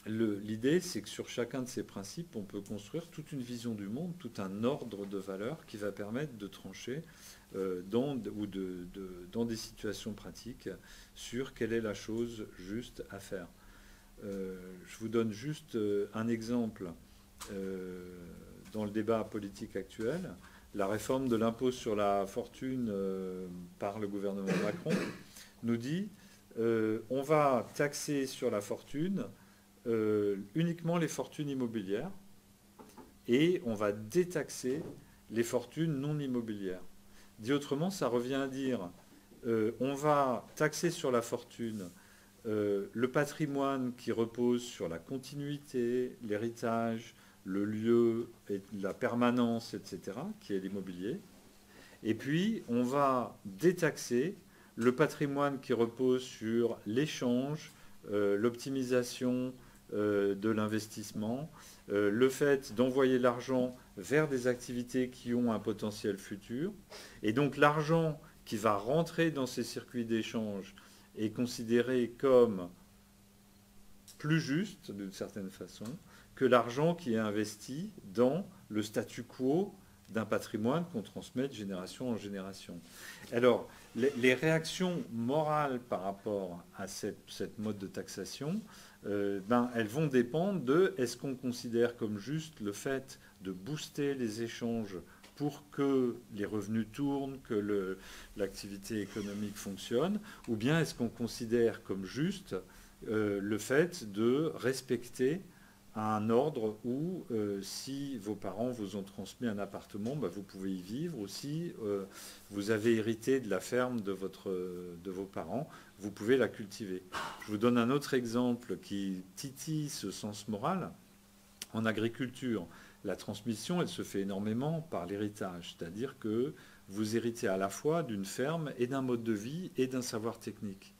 l'idée, c'est que sur chacun de ces principes, on peut construire toute une vision du monde, tout un ordre de valeurs qui va permettre de trancher dans des situations pratiques sur quelle est la chose juste à faire. Je vous donne juste un exemple dans le débat politique actuel. La réforme de l'impôt sur la fortune par le gouvernement Macron nous dit on va taxer sur la fortune uniquement les fortunes immobilières et on va détaxer les fortunes non immobilières. Dit autrement, ça revient à dire on va taxer sur la fortune le patrimoine qui repose sur la continuité, l'héritage, le lieu, et la permanence, etc., qui est l'immobilier. Et puis, on va détaxer le patrimoine qui repose sur l'échange, l'optimisation de l'investissement, le fait d'envoyer l'argent vers des activités qui ont un potentiel futur. Et donc, l'argent qui va rentrer dans ces circuits d'échange est considéré comme plus juste, d'une certaine façon, que l'argent qui est investi dans le statu quo d'un patrimoine qu'on transmet de génération en génération. Alors, les réactions morales par rapport à cette mode de taxation, elles vont dépendre de est-ce qu'on considère comme juste le fait de booster les échanges pour que les revenus tournent, que l'activité économique fonctionne, ou bien est-ce qu'on considère comme juste le fait de respecter un ordre où si vos parents vous ont transmis un appartement, vous pouvez y vivre, ou si vous avez hérité de la ferme de vos parents, vous pouvez la cultiver. Je vous donne un autre exemple qui titille ce sens moral. En agriculture, la transmission, elle se fait énormément par l'héritage, c'est-à-dire que vous héritez à la fois d'une ferme et d'un mode de vie et d'un savoir technique.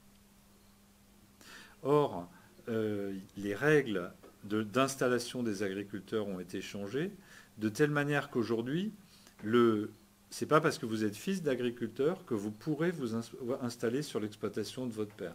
Or, les règles d'installation des agriculteurs ont été changées de telle manière qu'aujourd'hui, c'est pas parce que vous êtes fils d'agriculteur que vous pourrez vous installer sur l'exploitation de votre père.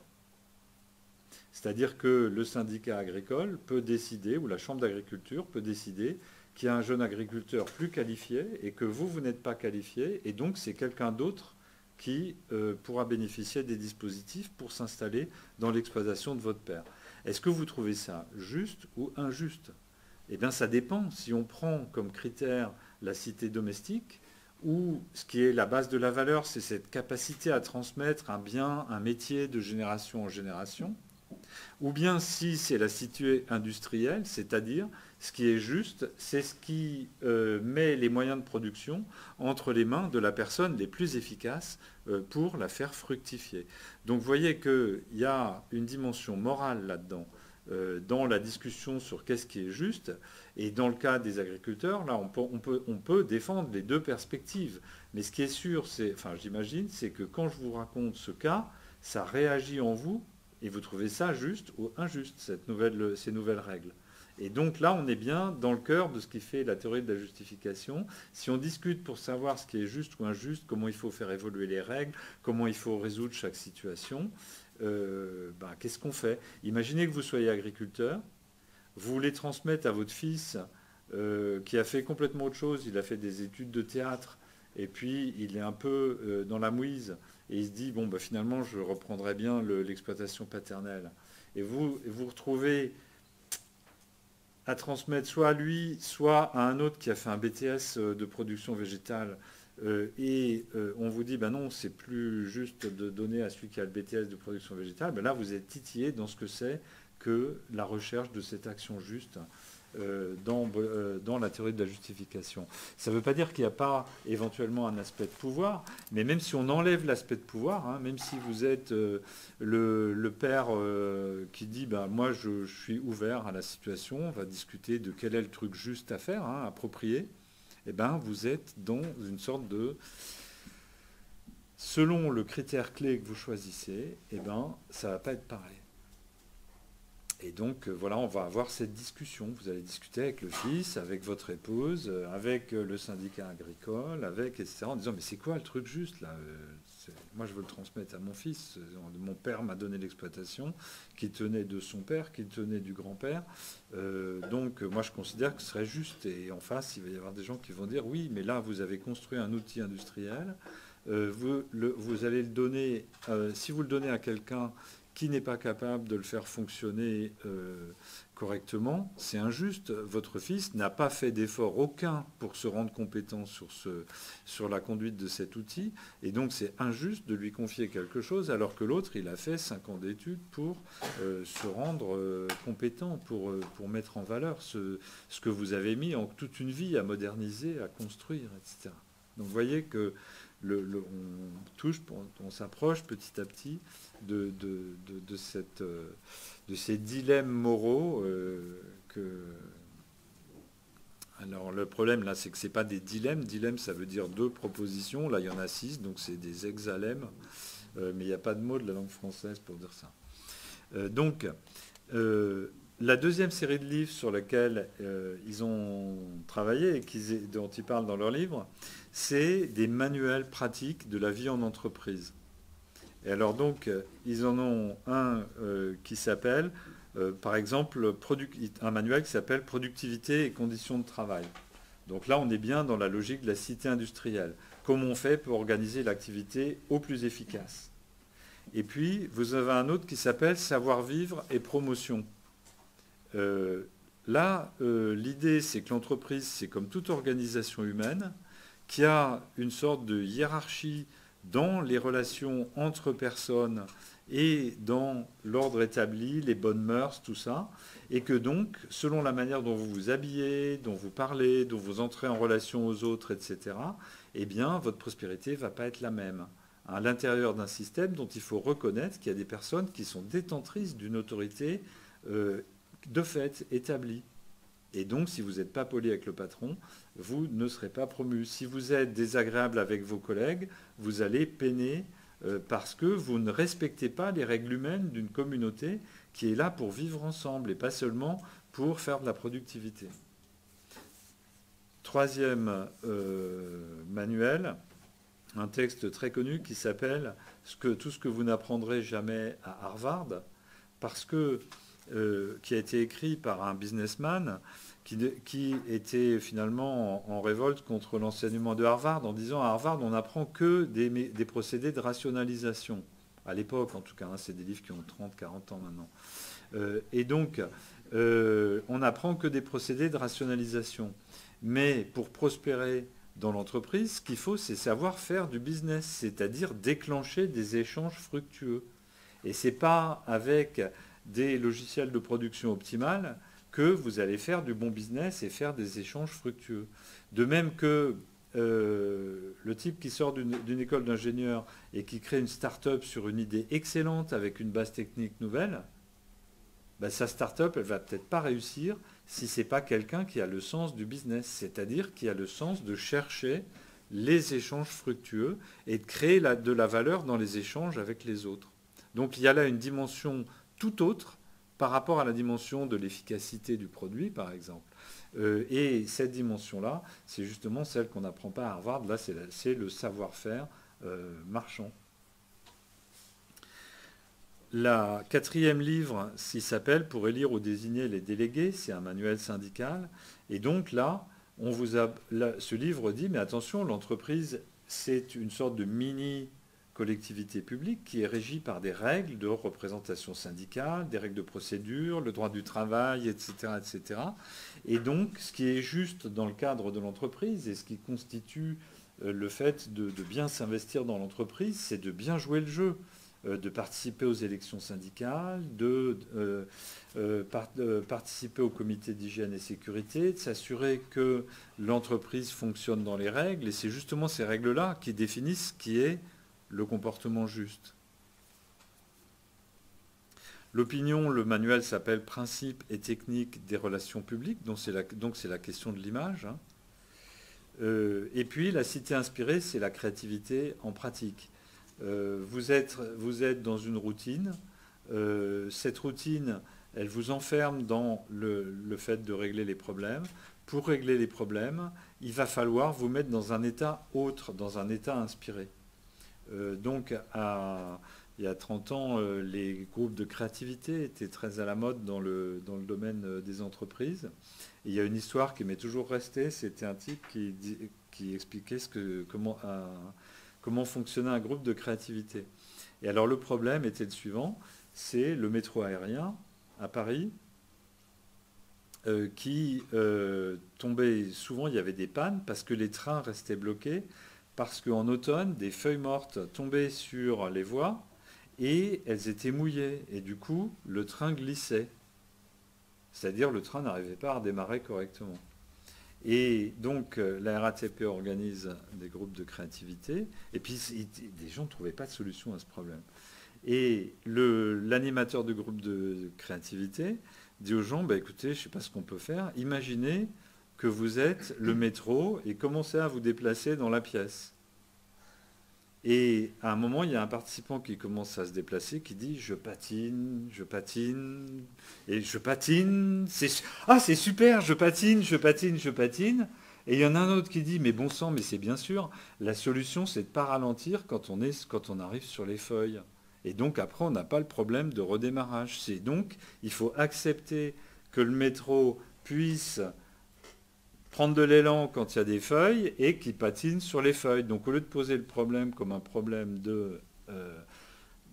C'est-à-dire que le syndicat agricole peut décider, ou la chambre d'agriculture peut décider qu'il y a un jeune agriculteur plus qualifié et que vous n'êtes pas qualifié, et donc c'est quelqu'un d'autre qui pourra bénéficier des dispositifs pour s'installer dans l'exploitation de votre père. Est-ce que vous trouvez ça juste ou injuste? Eh bien, ça dépend. Si on prend comme critère la cité domestique, où ce qui est la base de la valeur, c'est cette capacité à transmettre un bien, un métier de génération en génération, ou bien si c'est la cité industrielle, c'est-à-dire ce qui est juste, c'est ce qui met les moyens de production entre les mains de la personne les plus efficaces pour la faire fructifier. Donc vous voyez qu'il y a une dimension morale là-dedans, dans la discussion sur qu'est-ce qui est juste. Et dans le cas des agriculteurs, là, on peut défendre les deux perspectives. Mais ce qui est sûr, j'imagine, c'est que quand je vous raconte ce cas, ça réagit en vous et vous trouvez ça juste ou injuste, ces nouvelles règles. Et donc là, on est bien dans le cœur de ce qui fait la théorie de la justification. Si on discute pour savoir ce qui est juste ou injuste, comment il faut faire évoluer les règles, comment il faut résoudre chaque situation, qu'est-ce qu'on fait? Imaginez que vous soyez agriculteur, vous voulez transmettre à votre fils qui a fait complètement autre chose, il a fait des études de théâtre, et puis il est un peu dans la mouise, et il se dit, finalement, je reprendrai bien l'exploitation paternelle. Et vous retrouvez à transmettre soit à lui, soit à un autre qui a fait un BTS de production végétale, et on vous dit, non, c'est plus juste de donner à celui qui a le BTS de production végétale, là, vous êtes titillé dans ce que c'est que la recherche de cette action juste dans la théorie de la justification. Ça ne veut pas dire qu'il n'y a pas éventuellement un aspect de pouvoir, mais même si on enlève l'aspect de pouvoir, même si vous êtes le père qui dit moi je suis ouvert à la situation, on va discuter de quel est le truc juste à faire, approprié, vous êtes dans une sorte de... Selon le critère clé que vous choisissez, ça ne va pas être pareil. Et donc, voilà, on va avoir cette discussion. Vous allez discuter avec le fils, avec votre épouse, avec le syndicat agricole, etc., en disant, mais c'est quoi le truc juste, là? Moi, je veux le transmettre à mon fils. Mon père m'a donné l'exploitation, qui tenait de son père, qui tenait du grand-père. Donc, moi, je considère que ce serait juste. Et en face, il va y avoir des gens qui vont dire, oui, mais là, vous avez construit un outil industriel. Vous allez le donner, si vous le donnez à quelqu'un qui n'est pas capable de le faire fonctionner correctement, c'est injuste. Votre fils n'a pas fait d'effort aucun pour se rendre compétent sur la conduite de cet outil, et donc c'est injuste de lui confier quelque chose alors que l'autre, il a fait 5 ans d'études pour se rendre compétent, pour mettre en valeur ce que vous avez mis en toute une vie à moderniser, à construire, etc. Donc vous voyez que on s'approche petit à petit de ces dilemmes moraux Alors le problème là, c'est que ce n'est pas des dilemmes. Dilemme, ça veut dire 2 propositions. Là, il y en a 6, donc c'est des exalemmes. Mais il n'y a pas de mot de la langue française pour dire ça. La deuxième série de livres sur laquelle ils ont travaillé et dont ils parlent dans leur livre, c'est des manuels pratiques de la vie en entreprise. Et alors donc, ils en ont un qui s'appelle, par exemple, un manuel qui s'appelle « Productivité et conditions de travail ». Donc là, on est bien dans la logique de la cité industrielle. Comment on fait pour organiser l'activité au plus efficace? Et puis, vous avez un autre qui s'appelle « Savoir-vivre et promotion ». L'idée, c'est que l'entreprise, c'est comme toute organisation humaine, qui a une sorte de hiérarchie dans les relations entre personnes et dans l'ordre établi, les bonnes mœurs, tout ça, et que donc, selon la manière dont vous vous habillez, dont vous parlez, dont vous entrez en relation aux autres, etc., eh bien, votre prospérité ne va pas être la même. À l'intérieur d'un système dont il faut reconnaître qu'il y a des personnes qui sont détentrices d'une autorité de fait établie. Et donc, si vous n'êtes pas poli avec le patron, vous ne serez pas promu. Si vous êtes désagréable avec vos collègues, vous allez peiner parce que vous ne respectez pas les règles humaines d'une communauté qui est là pour vivre ensemble et pas seulement pour faire de la productivité. Troisième manuel, un texte très connu qui s'appelle Tout ce que vous n'apprendrez jamais à Harvard, parce que, qui a été écrit par un businessman qui était finalement en révolte contre l'enseignement de Harvard, en disant à Harvard, on n'apprend que des procédés de rationalisation. À l'époque, en tout cas, hein, c'est des livres qui ont 30, 40 ans maintenant. Et donc, on n'apprend que des procédés de rationalisation. Mais pour prospérer dans l'entreprise, ce qu'il faut, c'est savoir faire du business, c'est-à-dire déclencher des échanges fructueux. Et ce n'est pas avec des logiciels de production optimale que vous allez faire du bon business et faire des échanges fructueux. De même que le type qui sort d'une école d'ingénieur et qui crée une start-up sur une idée excellente avec une base technique nouvelle, ben, sa start-up, elle ne va peut-être pas réussir si ce n'est pas quelqu'un qui a le sens du business, c'est-à-dire qui a le sens de chercher les échanges fructueux et de créer de la valeur dans les échanges avec les autres. Donc il y a là une dimension tout autre par rapport à la dimension de l'efficacité du produit, par exemple. Et cette dimension-là, c'est justement celle qu'on n'apprend pas à Harvard. Là, c'est le savoir-faire marchand. Le 4e livre, s'il s'appelle « Pour élire ou désigner les délégués », c'est un manuel syndical. Et donc là, ce livre dit, mais attention, l'entreprise, c'est une sorte de mini-collectivité publique qui est régie par des règles de représentation syndicale, des règles de procédure, le droit du travail, etc., etc. Et donc, ce qui est juste dans le cadre de l'entreprise et ce qui constitue le fait de bien s'investir dans l'entreprise, c'est de bien jouer le jeu, de participer aux élections syndicales, de participer au comité d'hygiène et sécurité, de s'assurer que l'entreprise fonctionne dans les règles. Et c'est justement ces règles-là qui définissent ce qui est le comportement juste. L'opinion, le manuel s'appelle « Principes et techniques des relations publiques », donc c'est la question de l'image. Hein. Et puis la cité inspirée, c'est la créativité en pratique. Vous êtes dans une routine. Cette routine, elle vous enferme dans le fait de régler les problèmes. Pour régler les problèmes, il va falloir vous mettre dans un état autre, dans un état inspiré. Donc, il y a 30 ans, les groupes de créativité étaient très à la mode dans le domaine des entreprises. Et il y a une histoire qui m'est toujours restée. C'était un type qui expliquait comment fonctionnait un groupe de créativité. Et alors le problème était le suivant, c'est le métro aérien à Paris qui tombait, souvent il y avait des pannes parce que les trains restaient bloqués, parce qu'en automne, des feuilles mortes tombaient sur les voies et elles étaient mouillées. Et du coup, le train glissait. C'est-à-dire le train n'arrivait pas à redémarrer correctement. Et donc, la RATP organise des groupes de créativité, et puis des gens ne trouvaient pas de solution à ce problème. Et l'animateur du groupe de créativité dit aux gens, bah, écoutez, je ne sais pas ce qu'on peut faire, imaginez que vous êtes le métro et commencez à vous déplacer dans la pièce. Et à un moment, il y a un participant qui commence à se déplacer, qui dit « je patine, et je patine, c'est super, je patine. » Et il y en a un autre qui dit « mais bon sang, mais c'est bien sûr, la solution c'est de ne pas ralentir quand on arrive sur les feuilles. » Et donc après, on n'a pas le problème de redémarrage. Donc, il faut accepter que le métro puisse prendre de l'élan quand il y a des feuilles et qui patine sur les feuilles. Donc au lieu de poser le problème comme un problème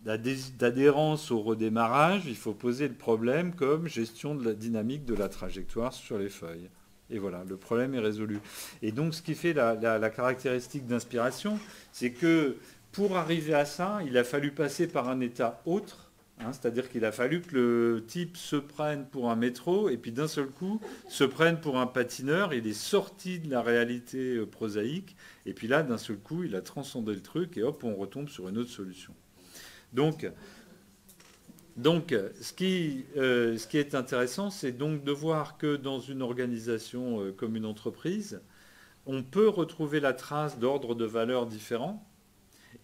d'adhérence au redémarrage, il faut poser le problème comme gestion de la dynamique de la trajectoire sur les feuilles. Et voilà, le problème est résolu. Et donc ce qui fait la caractéristique d'inspiration, c'est que pour arriver à ça, il a fallu passer par un état autre. C'est-à-dire qu'il a fallu que le type se prenne pour un métro et puis d'un seul coup se prenne pour un patineur. Il est sorti de la réalité prosaïque et puis là, d'un seul coup, il a transcendé le truc et hop, on retombe sur une autre solution. Donc ce qui est intéressant, c'est donc de voir que dans une organisation comme une entreprise, on peut retrouver la trace d'ordres de valeurs différents.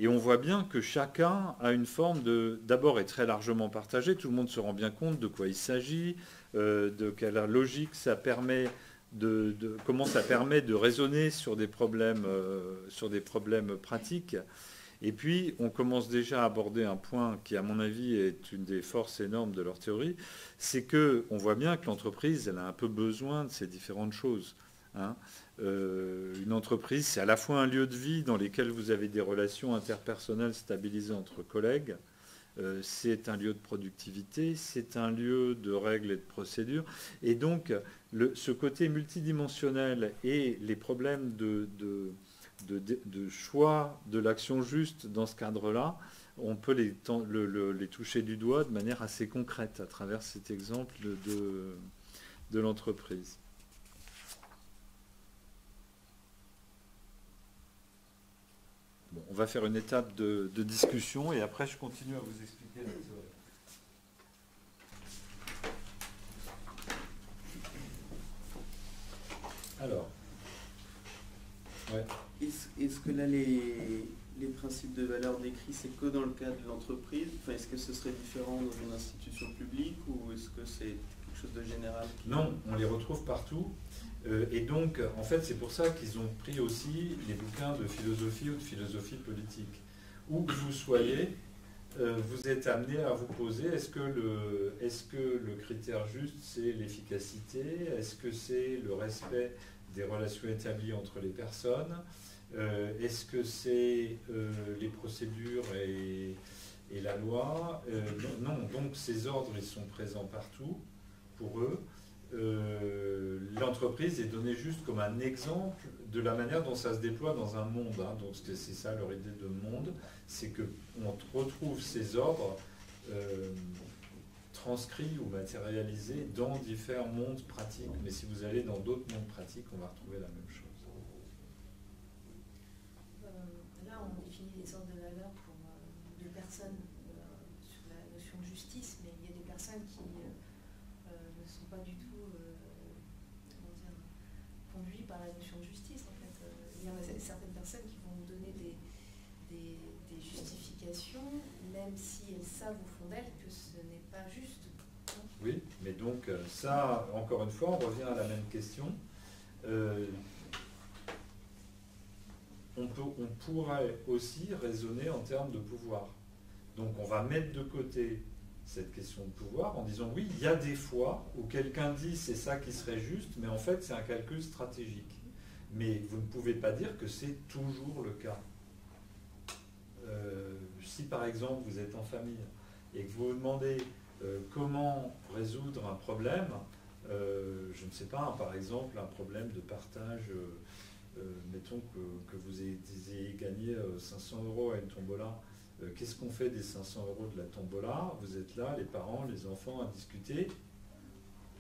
Et on voit bien que chacun a une forme d'abord est très largement partagé, tout le monde se rend bien compte de quoi il s'agit, de quelle logique ça permet comment ça permet de raisonner sur des problèmes pratiques. Et puis, on commence déjà à aborder un point qui, à mon avis, est une des forces énormes de leur théorie, c'est qu'on voit bien que l'entreprise, elle a un peu besoin de ces différentes choses. Hein. Une entreprise, c'est à la fois un lieu de vie dans lequel vous avez des relations interpersonnelles stabilisées entre collègues, c'est un lieu de productivité, c'est un lieu de règles et de procédures. Et donc, ce côté multidimensionnel et les problèmes de choix de l'action juste dans ce cadre-là, on peut les toucher du doigt de manière assez concrète à travers cet exemple de l'entreprise. Bon, on va faire une étape de discussion et après je continue à vous expliquer la théorie. Alors, ouais.
Est-ce que là, les principes de valeur décrits, c'est que dans le cadre de l'entreprise? Enfin, est-ce que ce serait différent dans une institution publique ou est-ce que c'est quelque chose de général?
Non, on les retrouve partout. Et donc, en fait, c'est pour ça qu'ils ont pris aussi les bouquins de philosophie ou de philosophie politique. Où que vous soyez, vous êtes amené à vous poser, est-ce que le critère juste, c'est l'efficacité? Est-ce que c'est le respect des relations établies entre les personnes? Est-ce que c'est les procédures et la loi? Non, donc ces ordres, ils sont présents partout pour eux. L'entreprise est donnée juste comme un exemple de la manière dont ça se déploie dans un monde. Hein. Donc c'est ça leur idée de monde, c'est qu'on retrouve ces ordres transcrits ou matérialisés dans différents mondes pratiques. Mais si vous allez dans d'autres mondes pratiques, on va retrouver la même chose.
Là, on définit les ordres de valeur pour deux personnes sur la notion de justice, mais il y a des personnes qui ne sont pas du tout conduites par la notion de justice. En fait, il y a certaines personnes qui vont nous donner des justifications, même si elles savent au fond d'elles que ce n'est pas juste.
Oui, mais donc ça, encore une fois, on revient à la même question. On pourrait aussi raisonner en termes de pouvoir. Donc on va mettre de côté cette question de pouvoir en disant oui, il y a des fois où quelqu'un dit c'est ça qui serait juste, mais en fait c'est un calcul stratégique. Mais vous ne pouvez pas dire que c'est toujours le cas. Si par exemple vous êtes en famille et que vous vous demandez comment résoudre un problème, je ne sais pas, par exemple un problème de partage, mettons que vous ayez gagné 500 € à une tombola, qu'est-ce qu'on fait des 500 € de la tombola? Vous êtes là, les parents, les enfants, à discuter.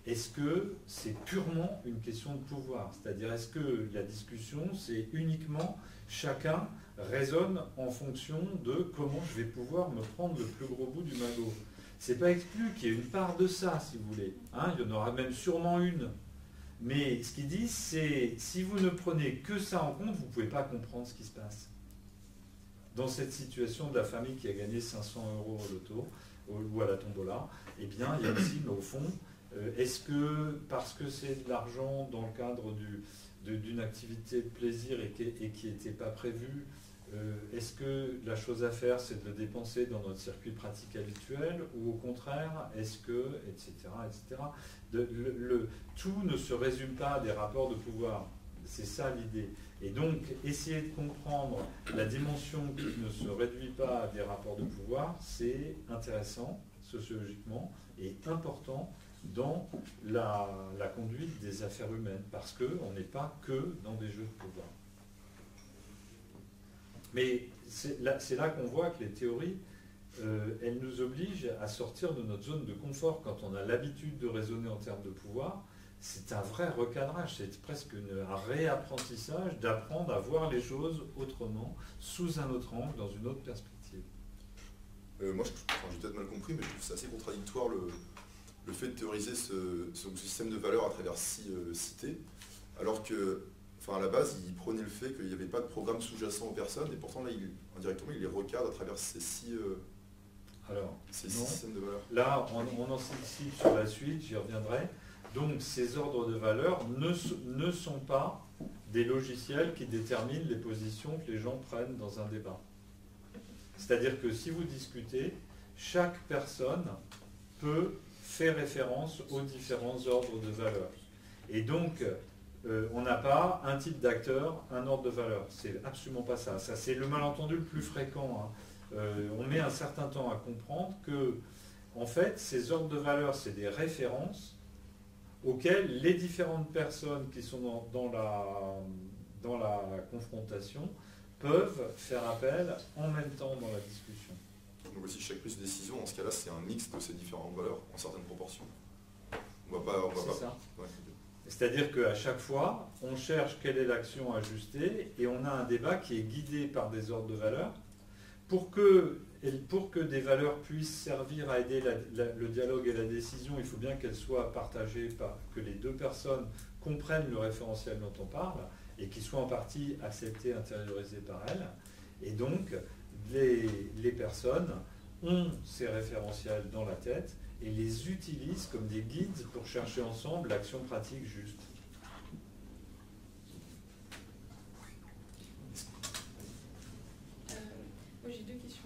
Est-ce que c'est purement une question de pouvoir? C'est-à-dire, est-ce que la discussion, c'est uniquement chacun raisonne en fonction de comment je vais pouvoir me prendre le plus gros bout du magot? C'est pas exclu qu'il y ait une part de ça, si vous voulez. Hein, il y en aura même sûrement une. Mais ce qu'ils disent, c'est si vous ne prenez que ça en compte, vous ne pouvez pas comprendre ce qui se passe. Dans cette situation de la famille qui a gagné 500 € au loto ou à la tombola, eh bien, il y a aussi, mais au fond, est-ce que, parce que c'est de l'argent dans le cadre d'une activité de plaisir et qui n'était pas prévue, est-ce que la chose à faire, c'est de le dépenser dans notre circuit pratique habituel, ou au contraire, est-ce que, etc., etc. Tout ne se résume pas à des rapports de pouvoir. C'est ça l'idée. Et donc, essayer de comprendre la dimension qui ne se réduit pas à des rapports de pouvoir, c'est intéressant, sociologiquement, et important dans la conduite des affaires humaines, parce qu'on n'est pas que dans des jeux de pouvoir. Mais c'est là qu'on voit que les théories, elles nous obligent à sortir de notre zone de confort. Quand on a l'habitude de raisonner en termes de pouvoir, c'est un vrai recadrage, c'est presque un réapprentissage d'apprendre à voir les choses autrement, sous un autre angle, dans une autre perspective.
Moi, j'ai peut-être mal compris, mais je trouve que c'est assez contradictoire le fait de théoriser ce système de valeurs à travers 6 cités, alors que, à la base, il prenait le fait qu'il n'y avait pas de programme sous-jacent aux personnes, et pourtant, là, indirectement, il les recadre à travers ces 6 systèmes de valeurs.
Là, on anticipe sur la suite, j'y reviendrai. Donc ces ordres de valeur ne sont pas des logiciels qui déterminent les positions que les gens prennent dans un débat. C'est-à-dire que si vous discutez, chaque personne peut faire référence aux différents ordres de valeur. Et donc, on n'a pas un type d'acteur, un ordre de valeur. C'est absolument pas ça. Ça, c'est le malentendu le plus fréquent, hein. On met un certain temps à comprendre que, en fait, ces ordres de valeur, c'est des références auxquelles les différentes personnes qui sont dans la confrontation peuvent faire appel en même temps dans la discussion.
Donc aussi, chaque prise de décision, dans ce cas-là, c'est un mix de ces différentes valeurs en certaines proportions.
C'est ça. Ouais. C'est-à-dire qu'à chaque fois, on cherche quelle est l'action ajustée et on a un débat qui est guidé par des ordres de valeurs. Pour que des valeurs puissent servir à aider le dialogue et la décision, il faut bien qu'elles soient partagées, que les deux personnes comprennent le référentiel dont on parle et qu'il soit en partie accepté, intériorisé par elles. Et donc, les personnes ont ces référentiels dans la tête et les utilisent comme des guides pour chercher ensemble l'action pratique juste.
Moi j'ai deux questions.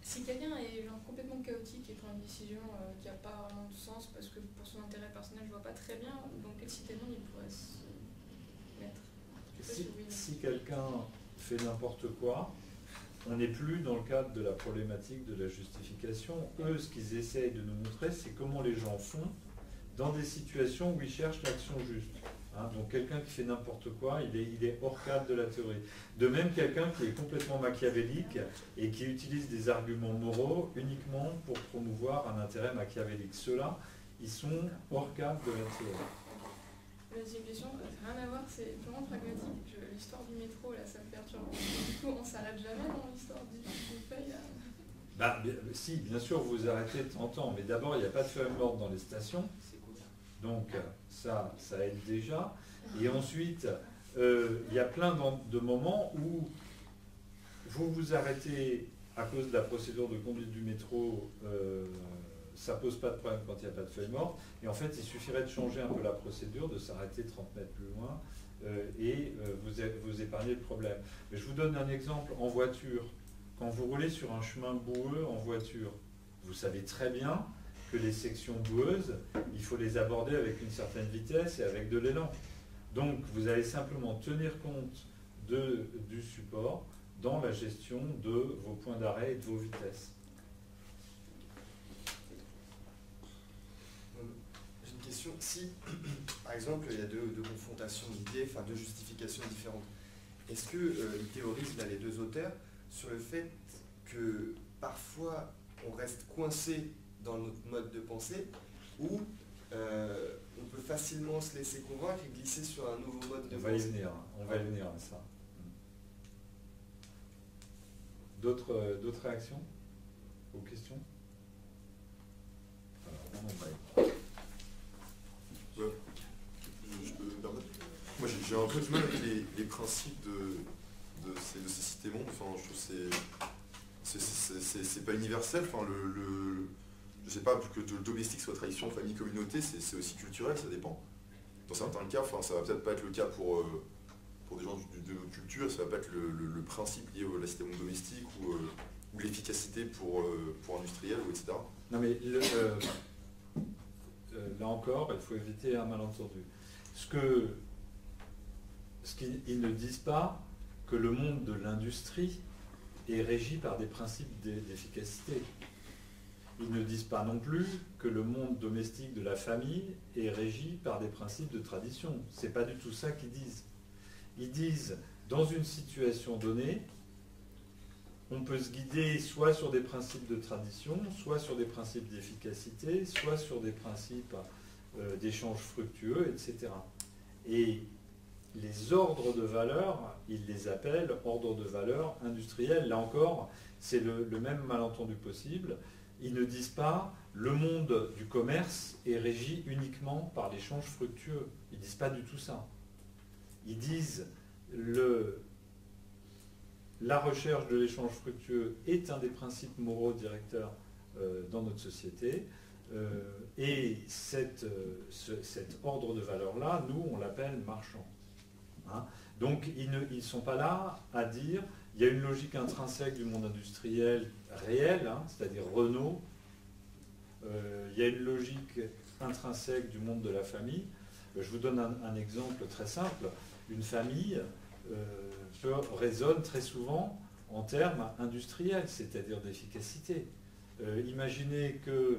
Si quelqu'un est complètement chaotique et prend une décision qui n'a pas vraiment de sens parce que pour son intérêt personnel je ne vois pas très bien dans quel cité de monde il pourrait se mettre.
Si quelqu'un fait n'importe quoi, on n'est plus dans le cadre de la problématique de la justification. Eux, ce qu'ils essayent de nous montrer, c'est comment les gens font dans des situations où ils cherchent l'action juste. Hein, donc quelqu'un qui fait n'importe quoi, il est hors cadre de la théorie. De même, quelqu'un qui est complètement machiavélique et qui utilise des arguments moraux uniquement pour promouvoir un intérêt machiavélique. Ceux-là, ils sont hors cadre de la théorie.
La deuxième question, ça n'a rien à voir, c'est purement pragmatique. L'histoire du métro, là, ça me perturbe. Du coup, on ne s'arrête jamais dans l'histoire du feuille.
Si, bien sûr, vous arrêtez de temps en temps, mais d'abord, il n'y a pas de feuille morte dans les stations. Donc, ça aide déjà. Et ensuite, il y a plein de moments où vous vous arrêtez à cause de la procédure de conduite du métro. Ça pose pas de problème quand il n'y a pas de feuille morte. Et en fait, il suffirait de changer un peu la procédure, de s'arrêter 30 mètres plus loin, et vous épargnez le problème. Mais je vous donne un exemple en voiture. Quand vous roulez sur un chemin boueux en voiture, vous savez très bien que les sections boueuses, il faut les aborder avec une certaine vitesse et avec de l'élan. Donc, vous allez simplement tenir compte du support dans la gestion de vos points d'arrêt et de vos vitesses.
Si, par exemple, il y a deux confrontations d'idées, enfin deux justifications différentes, est-ce qu'ils théorisent, là, les deux auteurs, sur le fait que parfois on reste coincé dans notre mode de pensée ou on peut facilement se laisser convaincre et glisser sur un nouveau mode de pensée?
On va y venir à ça. D'autres réactions aux questions? Alors, on va y.
Je peux me permettre. Moi j'ai un peu du mal avec les principes de ces cités-mondes. Enfin, je trouve que c'est pas universel. Enfin, je sais pas, que le domestique soit tradition, famille, communauté, c'est aussi culturel, ça dépend. Dans certains cas, enfin, ça va peut-être pas être le cas pour des gens de notre culture, ça va pas être le principe lié à la cité-monde domestique ou l'efficacité pour industriel, ou etc.
Non mais là encore, il faut éviter un malentendu. Ce qu'ils ne disent pas, que le monde de l'industrie est régi par des principes d'efficacité. Ils ne disent pas non plus que le monde domestique de la famille est régi par des principes de tradition. C'est pas du tout ça qu'ils disent. Ils disent, dans une situation donnée, on peut se guider soit sur des principes de tradition, soit sur des principes d'efficacité, soit sur des principes d'échange fructueux, etc. Et les ordres de valeur, ils les appellent ordres de valeur industriels. Là encore, c'est le même malentendu possible. Ils ne disent pas le monde du commerce est régi uniquement par l'échange fructueux. Ils ne disent pas du tout ça. Ils disent la recherche de l'échange fructueux est un des principes moraux directeurs dans notre société. Et cet ordre de valeurs-là, nous, on l'appelle marchand. Hein. Donc, ils ne sont pas là à dire, il y a une logique intrinsèque du monde industriel réel, hein, c'est-à-dire Renault, il y a une logique intrinsèque du monde de la famille. Je vous donne un exemple très simple. Une famille résonne très souvent en termes industriels, c'est-à-dire d'efficacité. Imaginez que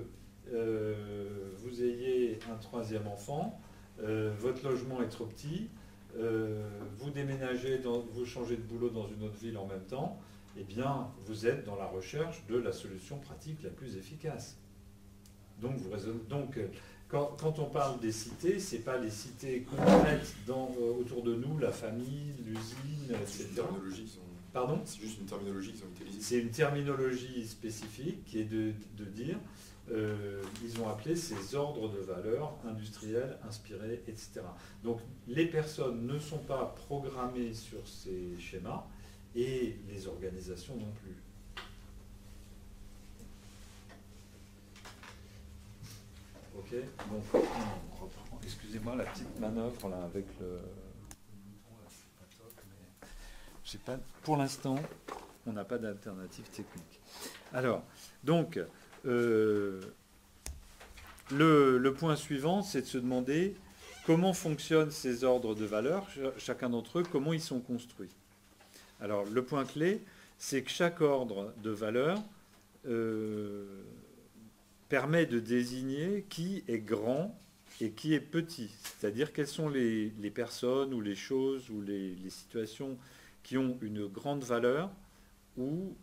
vous ayez un troisième enfant, votre logement est trop petit, vous déménagez, vous changez de boulot dans une autre ville en même temps, eh bien, vous êtes dans la recherche de la solution pratique la plus efficace. Donc, quand on parle des cités, ce n'est pas les cités concrètes autour de nous, la famille, l'usine, etc. Pardon ?
C'est juste une terminologie qu'ils ont utilisée.
C'est une terminologie spécifique qui est de dire, ils ont appelé ces ordres de valeurs industriels, inspirés, etc. Donc les personnes ne sont pas programmées sur ces schémas et les organisations non plus. Ok, donc on reprend. Excusez-moi la petite manœuvre là avec le bouton là, c'est pas top, mais j'ai pas. Pour l'instant, on n'a pas d'alternative technique. Alors, donc, le point suivant, c'est de se demander comment fonctionnent ces ordres de valeurs, chacun d'entre eux, comment ils sont construits. Alors, le point clé, c'est que chaque ordre de valeurs permet de désigner qui est grand et qui est petit. C'est-à-dire quelles sont les personnes ou les choses ou les situations qui ont une grande valeur ou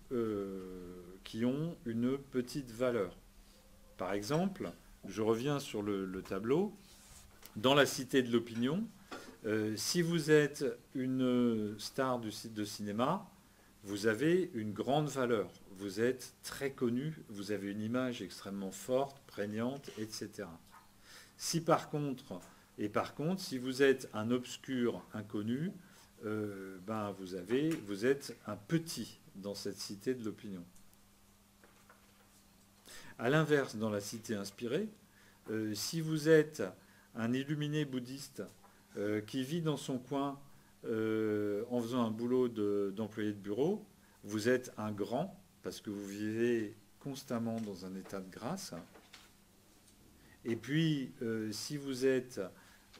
qui ont une petite valeur. Par exemple, je reviens sur le tableau, dans la cité de l'opinion, si vous êtes une star du site de cinéma, vous avez une grande valeur, vous êtes très connu, vous avez une image extrêmement forte, prégnante, etc. Si par contre, si vous êtes un obscur inconnu, vous êtes un petit dans cette cité de l'opinion. A l'inverse, dans la cité inspirée, si vous êtes un illuminé bouddhiste qui vit dans son coin en faisant un boulot d'employé de bureau, vous êtes un grand parce que vous vivez constamment dans un état de grâce. Et puis, si vous êtes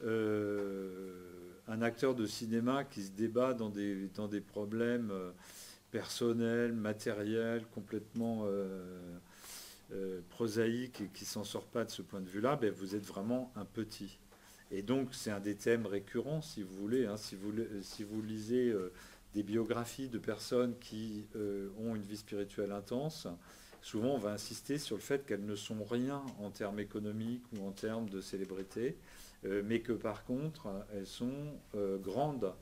un acteur de cinéma qui se débat dans des problèmes personnels, matériels, complètement prosaïques et qui ne s'en sort pas de ce point de vue-là, vous êtes vraiment un petit. Et donc, c'est un des thèmes récurrents, si vous voulez. Hein, si vous lisez des biographies de personnes qui ont une vie spirituelle intense, souvent on va insister sur le fait qu'elles ne sont rien en termes économiques ou en termes de célébrité, mais que par contre, elles sont grandes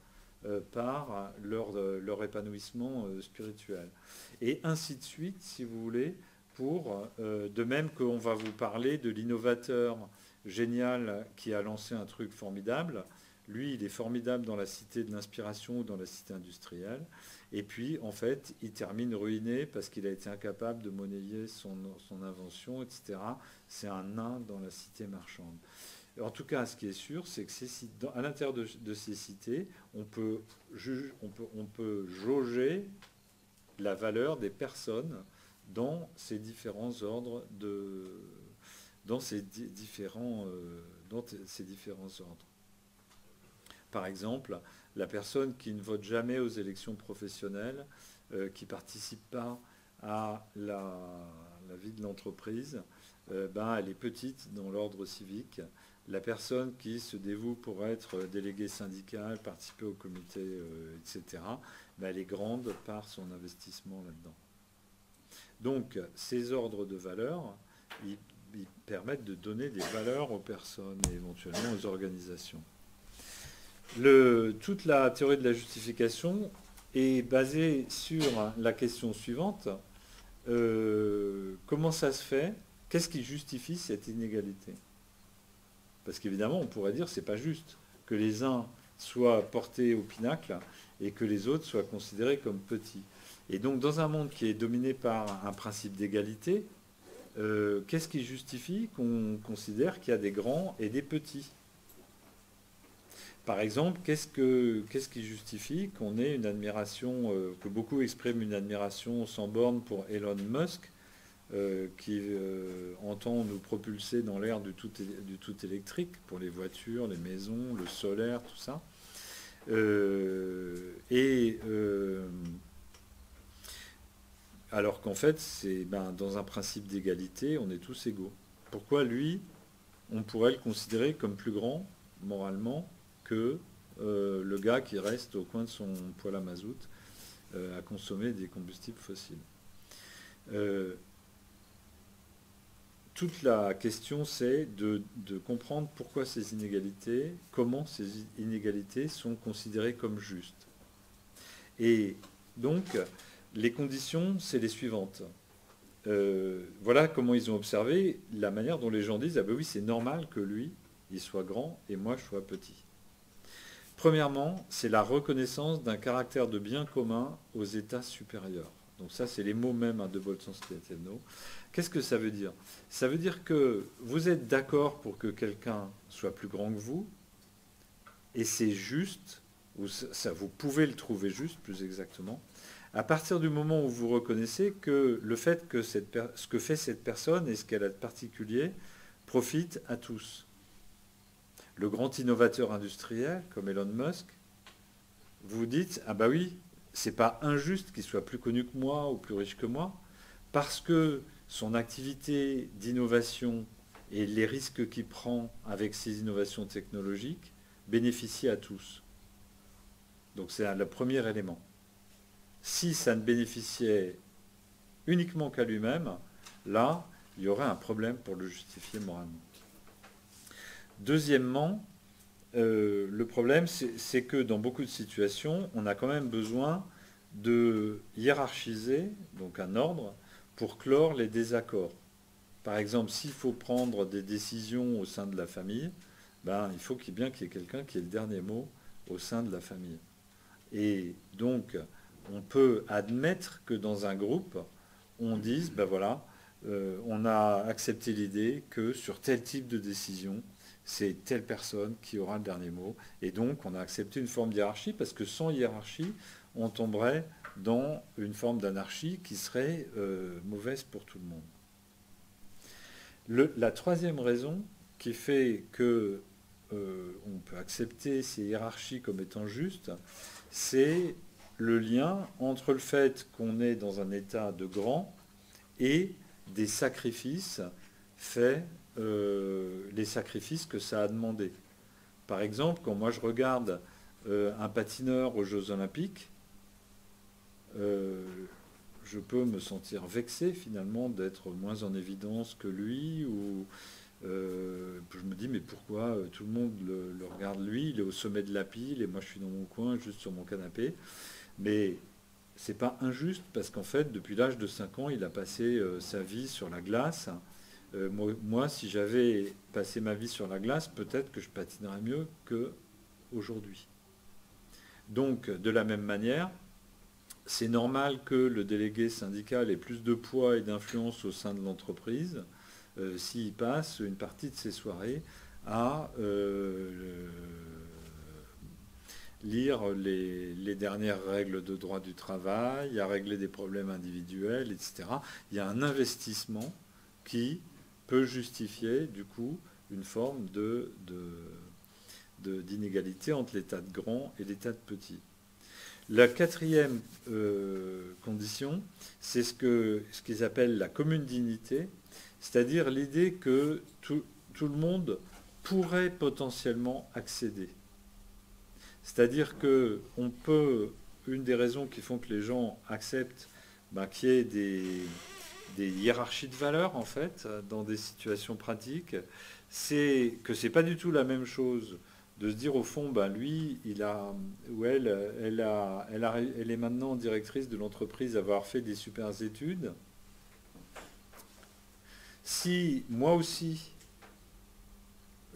par leur épanouissement spirituel. Et ainsi de suite, si vous voulez, de même qu'on va vous parler de l'innovateur génial qui a lancé un truc formidable. Lui, il est formidable dans la cité de l'inspiration ou dans la cité industrielle. Et puis, en fait, il termine ruiné parce qu'il a été incapable de monnayer son invention, etc. C'est un nain dans la cité marchande. En tout cas, ce qui est sûr, c'est que à l'intérieur de ces cités, on peut jauger la valeur des personnes dans ces différents ordres dans ces différents ordres. Par exemple, la personne qui ne vote jamais aux élections professionnelles, qui ne participe pas à la vie de l'entreprise, elle est petite dans l'ordre civique. La personne qui se dévoue pour être déléguée syndicale, participer au comité, etc., elle est grande par son investissement là-dedans. Donc, ces ordres de valeurs, ils permettent de donner des valeurs aux personnes et éventuellement aux organisations. Toute la théorie de la justification est basée sur la question suivante. Comment ça se fait ? Qu'est-ce qui justifie cette inégalité ? Parce qu'évidemment, on pourrait dire que ce n'est pas juste que les uns soient portés au pinacle et que les autres soient considérés comme petits. Et donc, dans un monde qui est dominé par un principe d'égalité, qu'est-ce qui justifie qu'on considère qu'il y a des grands et des petits? Par exemple, qu'est-ce qui justifie qu'on ait une admiration, que beaucoup expriment une admiration sans borne pour Elon Musk, qui entend nous propulser dans l'ère du tout électrique pour les voitures, les maisons, le solaire, tout ça. Alors qu'en fait, c'est dans un principe d'égalité, on est tous égaux. Pourquoi lui, on pourrait le considérer comme plus grand, moralement, que le gars qui reste au coin de son poêle à mazout à consommer des combustibles fossiles? Toute la question, c'est de comprendre pourquoi ces inégalités, comment ces inégalités sont considérées comme justes. Et donc, les conditions, c'est les suivantes. Voilà comment ils ont observé la manière dont les gens disent « Ah ben oui, c'est normal que lui, il soit grand et moi, je sois petit ». Premièrement, c'est la reconnaissance d'un caractère de bien commun aux états supérieurs. Donc ça, c'est les mots même de Boltanski et Thévenot. Qu'est-ce que ça veut dire? Ça veut dire que vous êtes d'accord pour que quelqu'un soit plus grand que vous, et c'est juste, ou ça, vous pouvez le trouver juste, plus exactement, à partir du moment où vous reconnaissez que le fait que ce que fait cette personne et ce qu'elle a de particulier profite à tous. Le grand innovateur industriel, comme Elon Musk, vous dites, ah bah oui, c'est pas injuste qu'il soit plus connu que moi ou plus riche que moi, parce que son activité d'innovation et les risques qu'il prend avec ces innovations technologiques bénéficient à tous. Donc c'est le premier élément. Si ça ne bénéficiait uniquement qu'à lui-même, là, il y aurait un problème pour le justifier moralement. Deuxièmement, le problème, c'est que dans beaucoup de situations, on a quand même besoin de hiérarchiser, donc un ordre, pour clore les désaccords. Par exemple, s'il faut prendre des décisions au sein de la famille, il faut qu'il y ait quelqu'un qui ait le dernier mot au sein de la famille. Et donc, on peut admettre que dans un groupe, on dise, on a accepté l'idée que sur tel type de décision, c'est telle personne qui aura le dernier mot. Et donc, on a accepté une forme de hiérarchie, parce que sans hiérarchie, on tomberait dans une forme d'anarchie qui serait mauvaise pour tout le monde. La troisième raison qui fait que on peut accepter ces hiérarchies comme étant justes, c'est le lien entre le fait qu'on est dans un état de grand et des sacrifices faits, les sacrifices que ça a demandé. Par exemple, quand moi je regarde un patineur aux Jeux Olympiques, je peux me sentir vexé finalement d'être moins en évidence que lui, ou je me dis mais pourquoi tout le monde le regarde lui, il est au sommet de la pile et moi je suis dans mon coin juste sur mon canapé. Mais c'est pas injuste, parce qu'en fait depuis l'âge de 5 ans il a passé sa vie sur la glace. Moi si j'avais passé ma vie sur la glace, peut-être que je patinerais mieux qu'aujourd'hui. Donc de la même manière, c'est normal que le délégué syndical ait plus de poids et d'influence au sein de l'entreprise s'il passe une partie de ses soirées à lire les dernières règles de droit du travail, à régler des problèmes individuels, etc. Il y a un investissement qui peut justifier du coup une forme d'inégalité entre l'état de grand et l'état de petit. La quatrième condition, c'est ce qu'ils appellent la commune dignité, c'est-à-dire l'idée que tout le monde pourrait potentiellement accéder. C'est-à-dire que une des raisons qui font que les gens acceptent qu'il y ait des hiérarchies de valeurs, en fait, dans des situations pratiques, c'est que c'est pas du tout la même chose de se dire au fond, lui, il a, ou elle est maintenant directrice de l'entreprise, avoir fait des super études. Si moi aussi,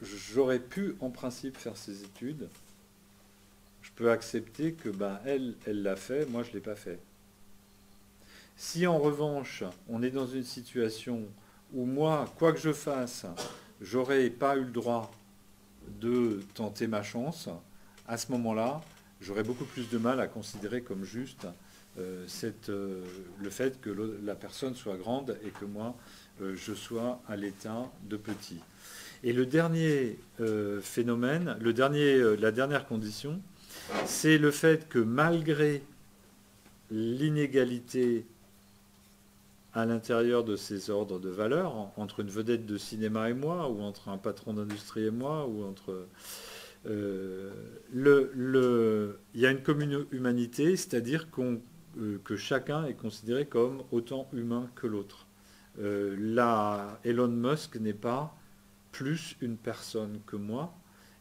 j'aurais pu en principe faire ces études, je peux accepter que elle l'a fait, moi je ne l'ai pas fait. Si en revanche, on est dans une situation où moi, quoi que je fasse, j'aurais pas eu le droit de tenter ma chance, à ce moment-là, j'aurais beaucoup plus de mal à considérer comme juste le fait que la personne soit grande et que moi, je sois à l'état de petit. Et le dernier phénomène, la dernière condition, c'est le fait que malgré l'inégalité à l'intérieur de ces ordres de valeurs, entre une vedette de cinéma et moi, ou entre un patron d'industrie et moi, ou entre... il y a une commune humanité, c'est-à-dire que chacun est considéré comme autant humain que l'autre. Elon Musk n'est pas plus une personne que moi,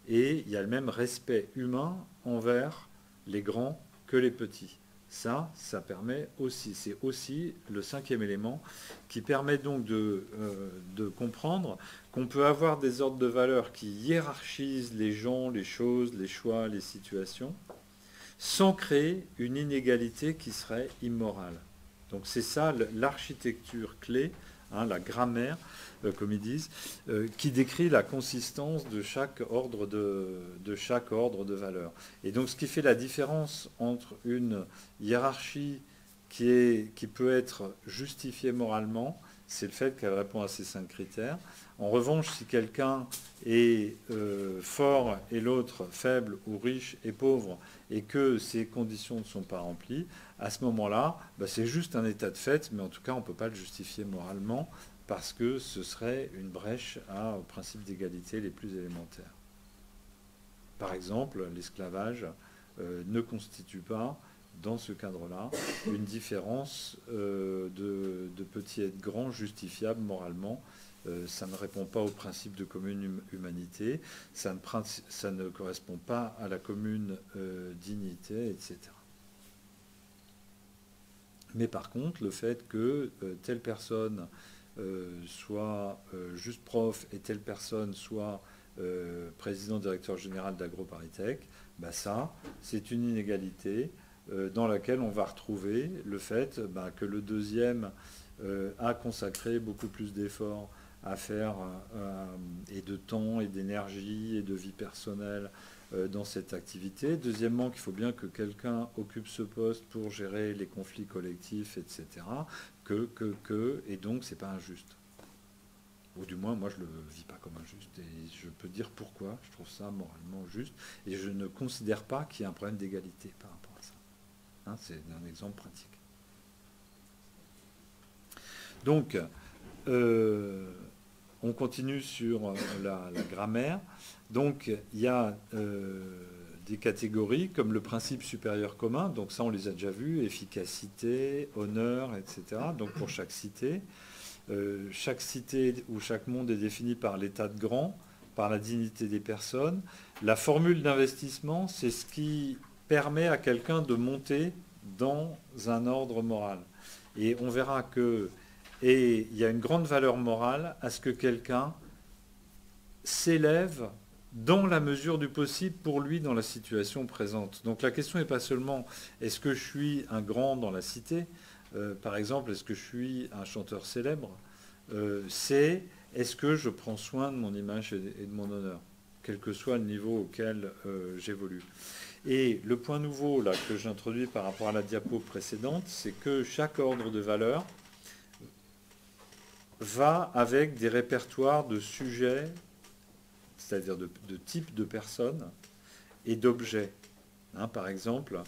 et il y a le même respect humain envers les grands que les petits. Ça permet aussi, c'est aussi le 5e élément qui permet donc de comprendre qu'on peut avoir des ordres de valeurs qui hiérarchisent les gens, les choses, les choix, les situations, sans créer une inégalité qui serait immorale. Donc c'est ça l'architecture clé, la grammaire, comme ils disent, qui décrit la consistance de chaque ordre de valeurs. Et donc ce qui fait la différence entre une hiérarchie qui peut être justifiée moralement, c'est le fait qu'elle répond à ces 5 critères. En revanche, si quelqu'un est fort et l'autre faible ou riche et pauvre, et que ces conditions ne sont pas remplies, à ce moment-là, c'est juste un état de fait, mais en tout cas, on ne peut pas le justifier moralement, parce que ce serait une brèche aux principes d'égalité les plus élémentaires. Par exemple, l'esclavage ne constitue pas, dans ce cadre-là, une différence de petit et de grand justifiable moralement. Ça ne répond pas au principe de commune humanité, ça ne correspond pas à la commune dignité, etc. Mais par contre, le fait que telle personne soit juste prof et telle personne soit président directeur général d'AgroParisTech, ça, c'est une inégalité dans laquelle on va retrouver le fait que le deuxième a consacré beaucoup plus d'efforts à faire et de temps et d'énergie et de vie personnelle dans cette activité. Deuxièmement, qu'il faut bien que quelqu'un occupe ce poste pour gérer les conflits collectifs, etc. Et donc c'est pas injuste. Ou du moins, moi je le vis pas comme injuste. Et je peux dire pourquoi je trouve ça moralement juste. Et je ne considère pas qu'il y ait un problème d'égalité par rapport à ça. C'est un exemple pratique. Donc, on continue sur la grammaire. Donc, il y a des catégories comme le principe supérieur commun. Donc ça, on les a déjà vus. Efficacité, honneur, etc. Donc pour chaque cité ou chaque monde est défini par l'état de grand, par la dignité des personnes. La formule d'investissement, c'est ce qui permet à quelqu'un de monter dans un ordre moral. Et on verra il y a une grande valeur morale à ce que quelqu'un s'élève dans la mesure du possible pour lui dans la situation présente. Donc la question n'est pas seulement est-ce que je suis un grand dans la cité, par exemple, est-ce que je suis un chanteur célèbre, c'est est-ce que je prends soin de mon image et de mon honneur, quel que soit le niveau auquel j'évolue. Et le point nouveau là, que j'introduis par rapport à la diapo précédente, c'est que chaque ordre de valeur va avec des répertoires de sujets, c'est-à-dire de types de personnes et d'objets. Par exemple,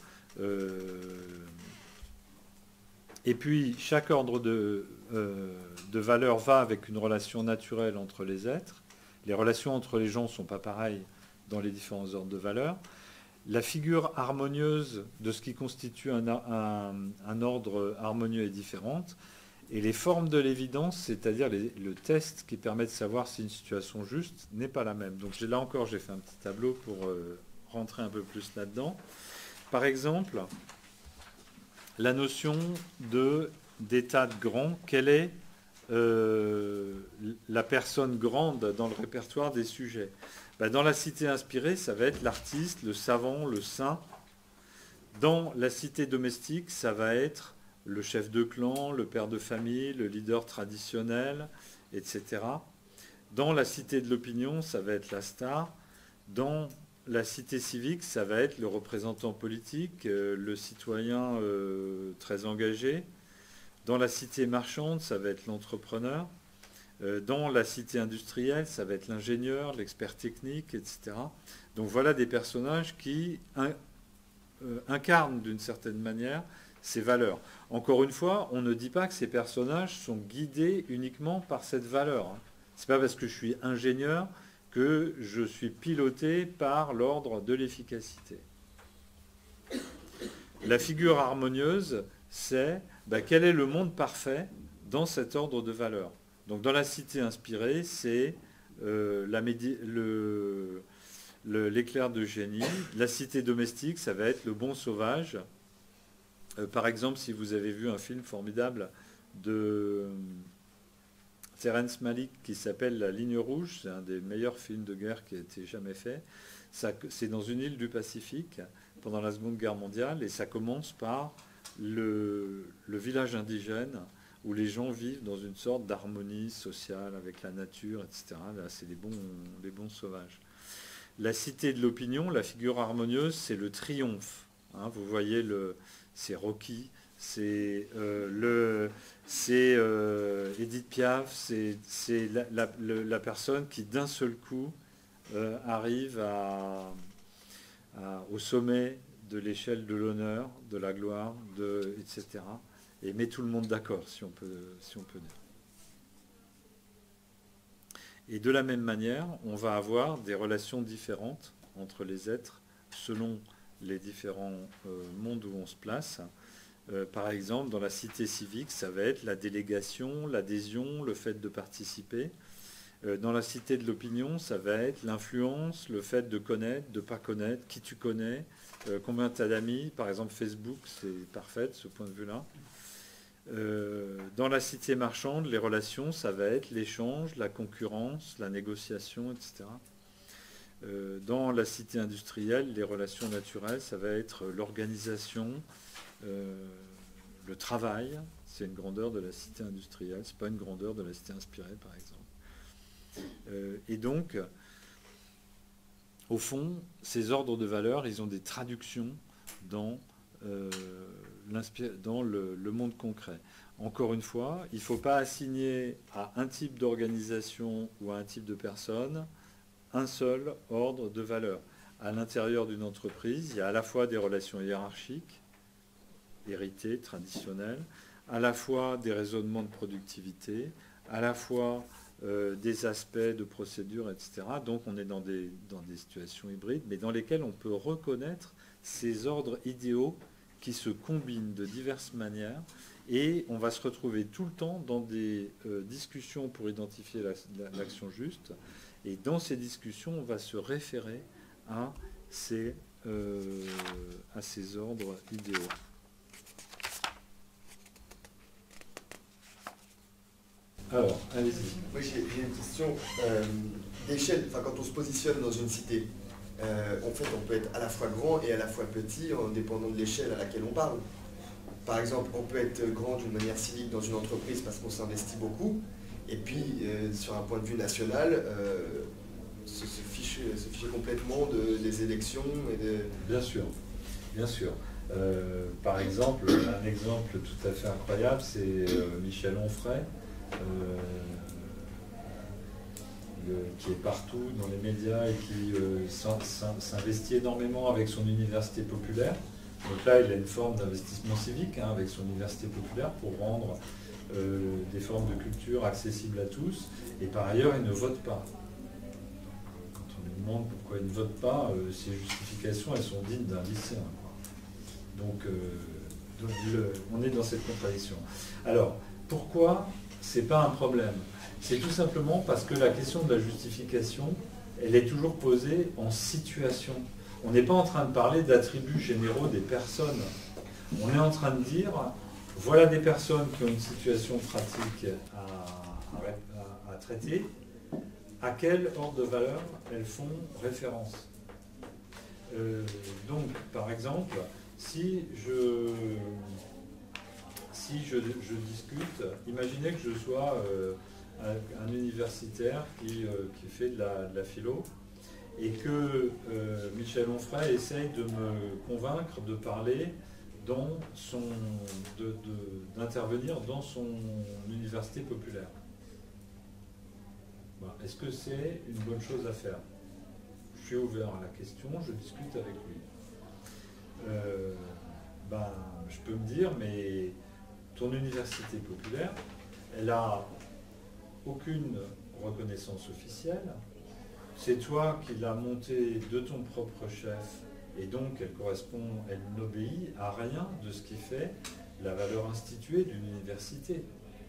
et puis chaque ordre de valeur va avec une relation naturelle entre les êtres. Les relations entre les gens ne sont pas pareilles dans les différents ordres de valeur. La figure harmonieuse de ce qui constitue un ordre harmonieux est différente. Et les formes de l'évidence, c'est-à-dire le test qui permet de savoir si une situation juste, n'est pas la même. Donc là encore, j'ai fait un petit tableau pour rentrer un peu plus là-dedans. Par exemple, la notion d'état de grand, quelle est la personne grande dans le répertoire des sujets? Dans la cité inspirée, ça va être l'artiste, le savant, le saint. Dans la cité domestique, ça va être le chef de clan, le père de famille, le leader traditionnel, etc. Dans la cité de l'opinion, ça va être la star. Dans la cité civique, ça va être le représentant politique, le citoyen très engagé. Dans la cité marchande, ça va être l'entrepreneur. Dans la cité industrielle, ça va être l'ingénieur, l'expert technique, etc. Donc voilà des personnages qui incarnent d'une certaine manière ces valeurs. Encore une fois, on ne dit pas que ces personnages sont guidés uniquement par cette valeur. Ce n'est pas parce que je suis ingénieur que je suis piloté par l'ordre de l'efficacité. La figure harmonieuse, c'est quel est le monde parfait dans cet ordre de valeurs. Donc dans la cité inspirée, c'est l'éclair de génie. La cité domestique, ça va être le bon sauvage. Par exemple, si vous avez vu un film formidable de Terrence Malick qui s'appelle La Ligne Rouge, c'est un des meilleurs films de guerre qui a été jamais fait. C'est dans une île du Pacifique pendant la Seconde Guerre mondiale et ça commence par le village indigène où les gens vivent dans une sorte d'harmonie sociale avec la nature, etc. Là, c'est les bons sauvages. La cité de l'opinion, la figure harmonieuse, c'est le triomphe. Vous voyez, c'est Rocky, c'est Édith Piaf, c'est la personne qui d'un seul coup arrive au sommet de l'échelle de l'honneur, de la gloire, etc. Et met tout le monde d'accord, si on peut dire. Et de la même manière, on va avoir des relations différentes entre les êtres selon les différents mondes où on se place. Par exemple, dans la cité civique, ça va être la délégation, l'adhésion, le fait de participer. Dans la cité de l'opinion, ça va être l'influence, le fait de connaître, de ne pas connaître, qui tu connais, combien tu as d'amis. Par exemple, Facebook, c'est parfait de ce point de vue-là. Dans la cité marchande, les relations, ça va être l'échange, la concurrence, la négociation, etc. Dans la cité industrielle, les relations naturelles, ça va être l'organisation, le travail. C'est une grandeur de la cité industrielle, c'est pas une grandeur de la cité inspirée, par exemple. Et donc, au fond, ces ordres de valeurs, ils ont des traductions dans le monde concret. Encore une fois, il ne faut pas assigner à un type d'organisation ou à un type de personne un seul ordre de valeurs. À l'intérieur d'une entreprise, il y a à la fois des relations hiérarchiques, héritées, traditionnelles, à la fois des raisonnements de productivité, à la fois des aspects de procédure, etc. Donc on est dans des situations hybrides, mais dans lesquelles on peut reconnaître ces ordres idéaux qui se combinent de diverses manières et on va se retrouver tout le temps dans des discussions pour identifier l'action juste et dans ces discussions on va se référer à ces ordres idéaux. Alors, allez-y.
Moi j'ai une question d'échelle, quand on se positionne dans une cité, en fait on peut être à la fois grand et à la fois petit en dépendant de l'échelle à laquelle on parle. Par exemple, on peut être grand d'une manière civique dans une entreprise parce qu'on s'investit beaucoup, et puis sur un point de vue national, se ficher complètement des élections et de...
Bien sûr, bien sûr. Par exemple, un exemple tout à fait incroyable, c'est Michel Onfray, qui est partout dans les médias et qui s'investit énormément avec son université populaire. Donc là, il a une forme d'investissement civique avec son université populaire pour rendre des formes de culture accessibles à tous. Et par ailleurs, il ne vote pas. Quand on lui demande pourquoi il ne vote pas, ses justifications, elles sont dignes d'un lycéen. Donc on est dans cette contradiction. Alors, pourquoi c'est pas un problème? C'est tout simplement parce que la question de la justification, elle est toujours posée en situation. On n'est pas en train de parler d'attributs généraux des personnes. On est en train de dire, voilà des personnes qui ont une situation pratique à traiter, à quel ordre de valeur elles font référence. Donc, par exemple, si je discute, imaginez que je sois un universitaire qui fait de la philo, et que Michel Onfray essaye de me convaincre de parler d'intervenir dans son université populaire. Voilà. Est-ce que c'est une bonne chose à faire? Je suis ouvert à la question, je discute avec lui. Je peux me dire, mais ton université populaire, elle n'a aucune reconnaissance officielle. C'est toi qui l'as montée de ton propre chef, et donc elle n'obéit à rien de ce qui fait la valeur instituée d'une université.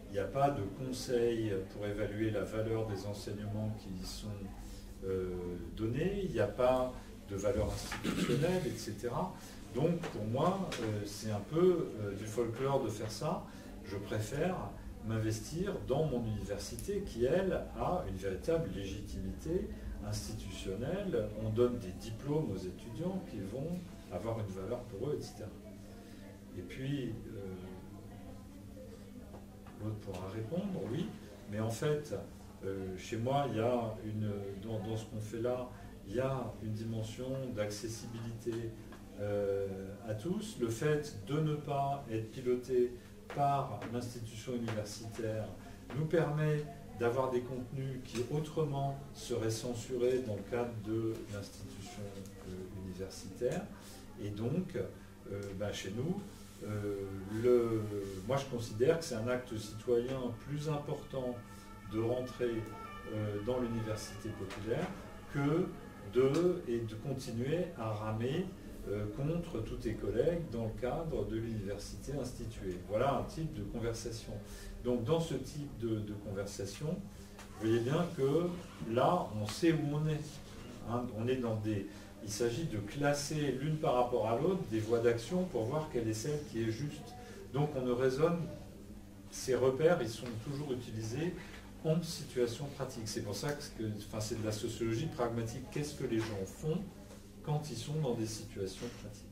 Il n'y a pas de conseil pour évaluer la valeur des enseignements qui y sont donnés, il n'y a pas de valeur institutionnelle, etc. Donc pour moi, c'est un peu du folklore de faire ça. Je préfère m'investir dans mon université qui, elle, a une véritable légitimité institutionnelle. On donne des diplômes aux étudiants qui vont avoir une valeur pour eux, etc. Et puis, l'autre pourra répondre, oui, mais en fait, chez moi, il y a dans ce qu'on fait là, il y a une dimension d'accessibilité à tous. Le fait de ne pas être piloté par l'institution universitaire nous permet d'avoir des contenus qui autrement seraient censurés dans le cadre de l'institution universitaire. Et donc, chez nous, moi je considère que c'est un acte citoyen plus important de rentrer dans l'université populaire que de continuer à ramer contre tous tes collègues dans le cadre de l'université instituée. Voilà un type de conversation. Donc dans ce type de conversation, vous voyez bien que là, on sait où on est. Hein, il s'agit de classer l'une par rapport à l'autre des voies d'action pour voir quelle est celle qui est juste. Donc on ne raisonne, ces repères, ils sont toujours utilisés en situation pratique. C'est pour ça que c'est de la sociologie pragmatique. Qu'est-ce que les gens font quand ils sont dans des situations pratiques?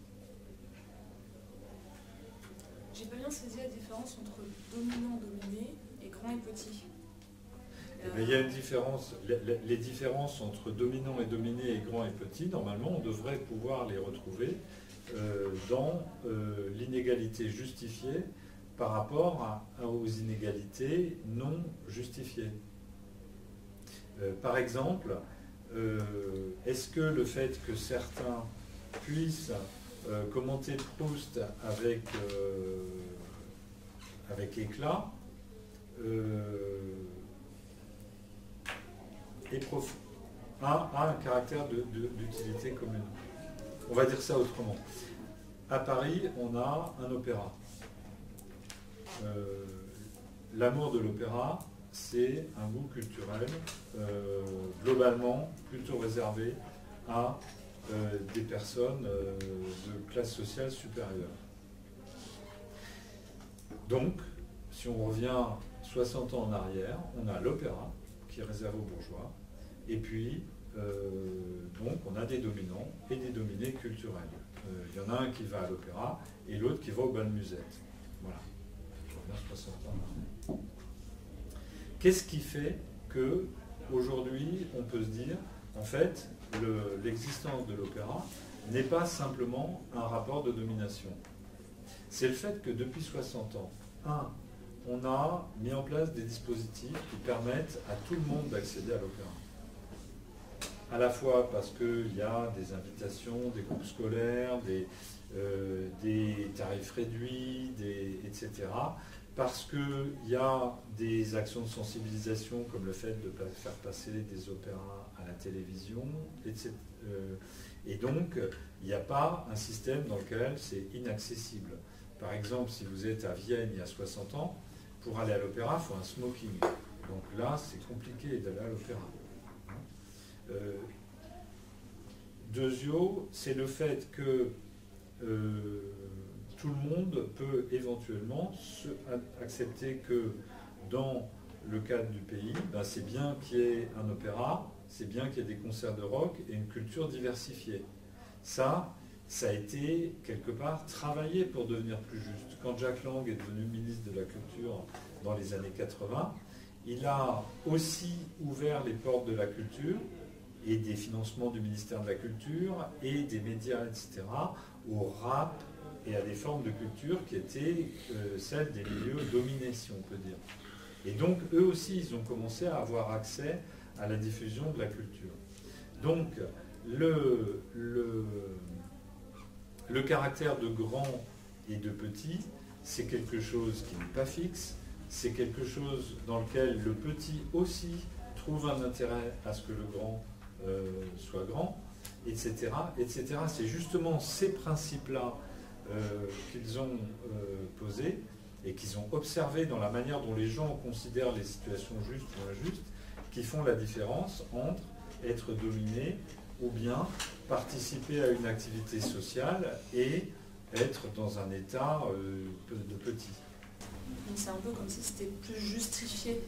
J'ai pas bien saisi la différence entre dominant, dominé et grand et petit.
Il y a une différence, les différences entre dominant et dominé et grand et petit, normalement, on devrait pouvoir les retrouver dans l'inégalité justifiée par rapport aux inégalités non justifiées. Par exemple, est-ce que le fait que certains puissent commenter Proust avec éclat a un caractère d'utilité commune? On va dire ça autrement. À Paris, on a un opéra. L'amour de l'opéra, c'est un goût culturel globalement plutôt réservé à des personnes de classe sociale supérieure. Donc, si on revient 60 ans en arrière, on a l'opéra qui est réservé aux bourgeois, et puis donc on a des dominants et des dominés culturels. Il y en a un qui va à l'opéra et l'autre qui va au bal musette. Voilà. Je reviens 60 ans en arrière. Qu'est-ce qui fait que aujourd'hui on peut se dire, en fait, l'existence de l'opéra n'est pas simplement un rapport de domination? C'est le fait que depuis 60 ans, on a mis en place des dispositifs qui permettent à tout le monde d'accéder à l'opéra. À la fois parce qu'il y a des invitations, des groupes scolaires, des tarifs réduits, etc. Parce qu'il y a des actions de sensibilisation comme le fait de faire passer des opéras à la télévision, etc. Et donc, il n'y a pas un système dans lequel c'est inaccessible. Par exemple, si vous êtes à Vienne il y a 60 ans, pour aller à l'opéra, il faut un smoking. Donc là, c'est compliqué d'aller à l'opéra. Deuxièmement, c'est le fait que tout le monde peut éventuellement accepter que dans le cadre du pays, c'est bien qu'il y ait un opéra, c'est bien qu'il y ait des concerts de rock et une culture diversifiée. Ça a été quelque part travaillé pour devenir plus juste. Quand Jack Lang est devenu ministre de la Culture dans les années 80, il a aussi ouvert les portes de la culture et des financements du ministère de la Culture et des médias, etc., au rap et à des formes de culture qui étaient celles des milieux dominés, si on peut dire. Et donc, eux aussi, ils ont commencé à avoir accès à la diffusion de la culture. Donc, le caractère de grand et de petit, c'est quelque chose qui n'est pas fixe, c'est quelque chose dans lequel le petit aussi trouve un intérêt à ce que le grand soit grand, etc., etc. C'est justement ces principes-là qu'ils ont posés et qu'ils ont observés dans la manière dont les gens considèrent les situations justes ou injustes, qui font la différence entre être dominé ou bien participer à une activité sociale et être dans un état de petit.
C'est un peu comme si c'était plus justifié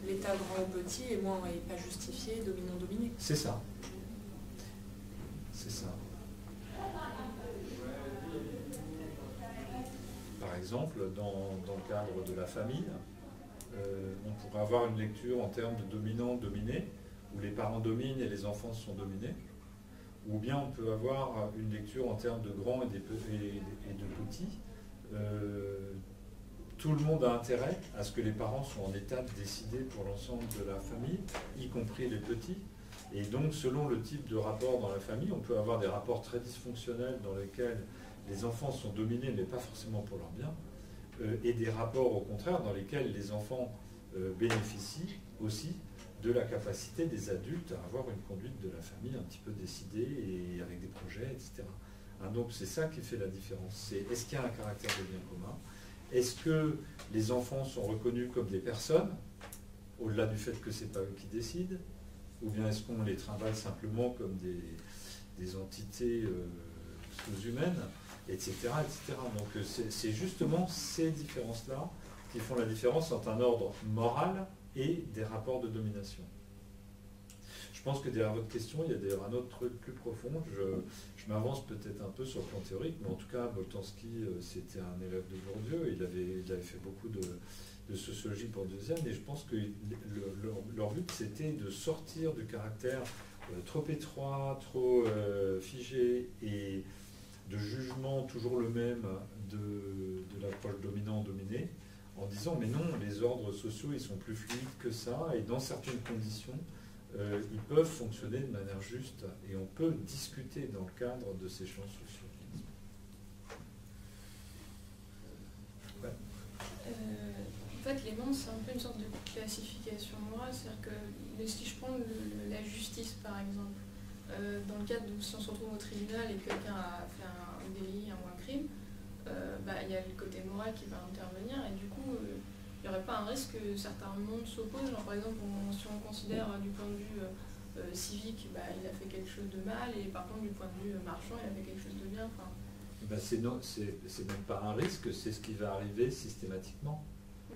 l'état grand ou petit et moins et pas justifié dominant-dominé.
C'est ça. C'est ça. Par exemple, dans le cadre de la famille, on pourrait avoir une lecture en termes de dominant-dominé, où les parents dominent et les enfants sont dominés. Ou bien on peut avoir une lecture en termes de grands et de petits. Tout le monde a intérêt à ce que les parents soient en état de décider pour l'ensemble de la famille, y compris les petits. Et donc, selon le type de rapport dans la famille, on peut avoir des rapports très dysfonctionnels dans lesquels les enfants sont dominés, mais pas forcément pour leur bien, et des rapports, au contraire, dans lesquels les enfants bénéficient aussi de la capacité des adultes à avoir une conduite de la famille un petit peu décidée et avec des projets, etc. Hein, donc, c'est ça qui fait la différence. C'est est-ce qu'il y a un caractère de bien commun ? Est-ce que les enfants sont reconnus comme des personnes, au-delà du fait que ce n'est pas eux qui décident ? Ou bien est-ce qu'on les trimballe simplement comme des entités sous-humaines, etc., etc. Donc c'est justement ces différences-là qui font la différence entre un ordre moral et des rapports de domination. Je pense que derrière votre question, il y a d'ailleurs un autre truc plus profond. Je m'avance peut-être un peu sur le plan théorique, mais en tout cas, Boltanski, c'était un élève de Bourdieu. Il avait fait beaucoup de sociologie pour deuxième, et je pense que leur but, c'était de sortir du caractère trop étroit, trop figé, et de jugement toujours le même de l'approche dominant-dominé, en disant, mais non, les ordres sociaux, ils sont plus fluides que ça, et dans certaines conditions, ils peuvent fonctionner de manière juste, et on peut discuter dans le cadre de ces champs sociaux. Ouais.
En fait, les mondes, c'est un peu une sorte de classification morale, c'est-à-dire que si je prends la justice, par exemple, dans le cadre où si on se retrouve au tribunal et que quelqu'un a fait un délit ou un crime, il y a le côté moral qui va intervenir, et du coup, il n'y aurait pas un risque que certains mondes s'opposent. Genre, par exemple, si on considère du point de vue civique, il a fait quelque chose de mal, et par contre, du point de vue marchand, il a fait quelque chose de bien.
C'est même pas un risque, c'est ce qui va arriver systématiquement.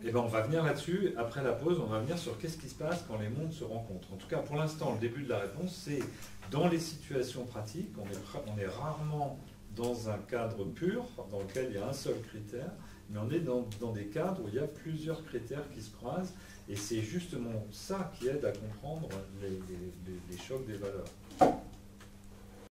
Et on va venir là-dessus, après la pause, on va venir sur qu'est-ce qui se passe quand les mondes se rencontrent. En tout cas, pour l'instant, le début de la réponse, c'est dans les situations pratiques, on est rarement dans un cadre pur, dans lequel il y a un seul critère, mais on est dans des cadres où il y a plusieurs critères qui se croisent, et c'est justement ça qui aide à comprendre les chocs des valeurs.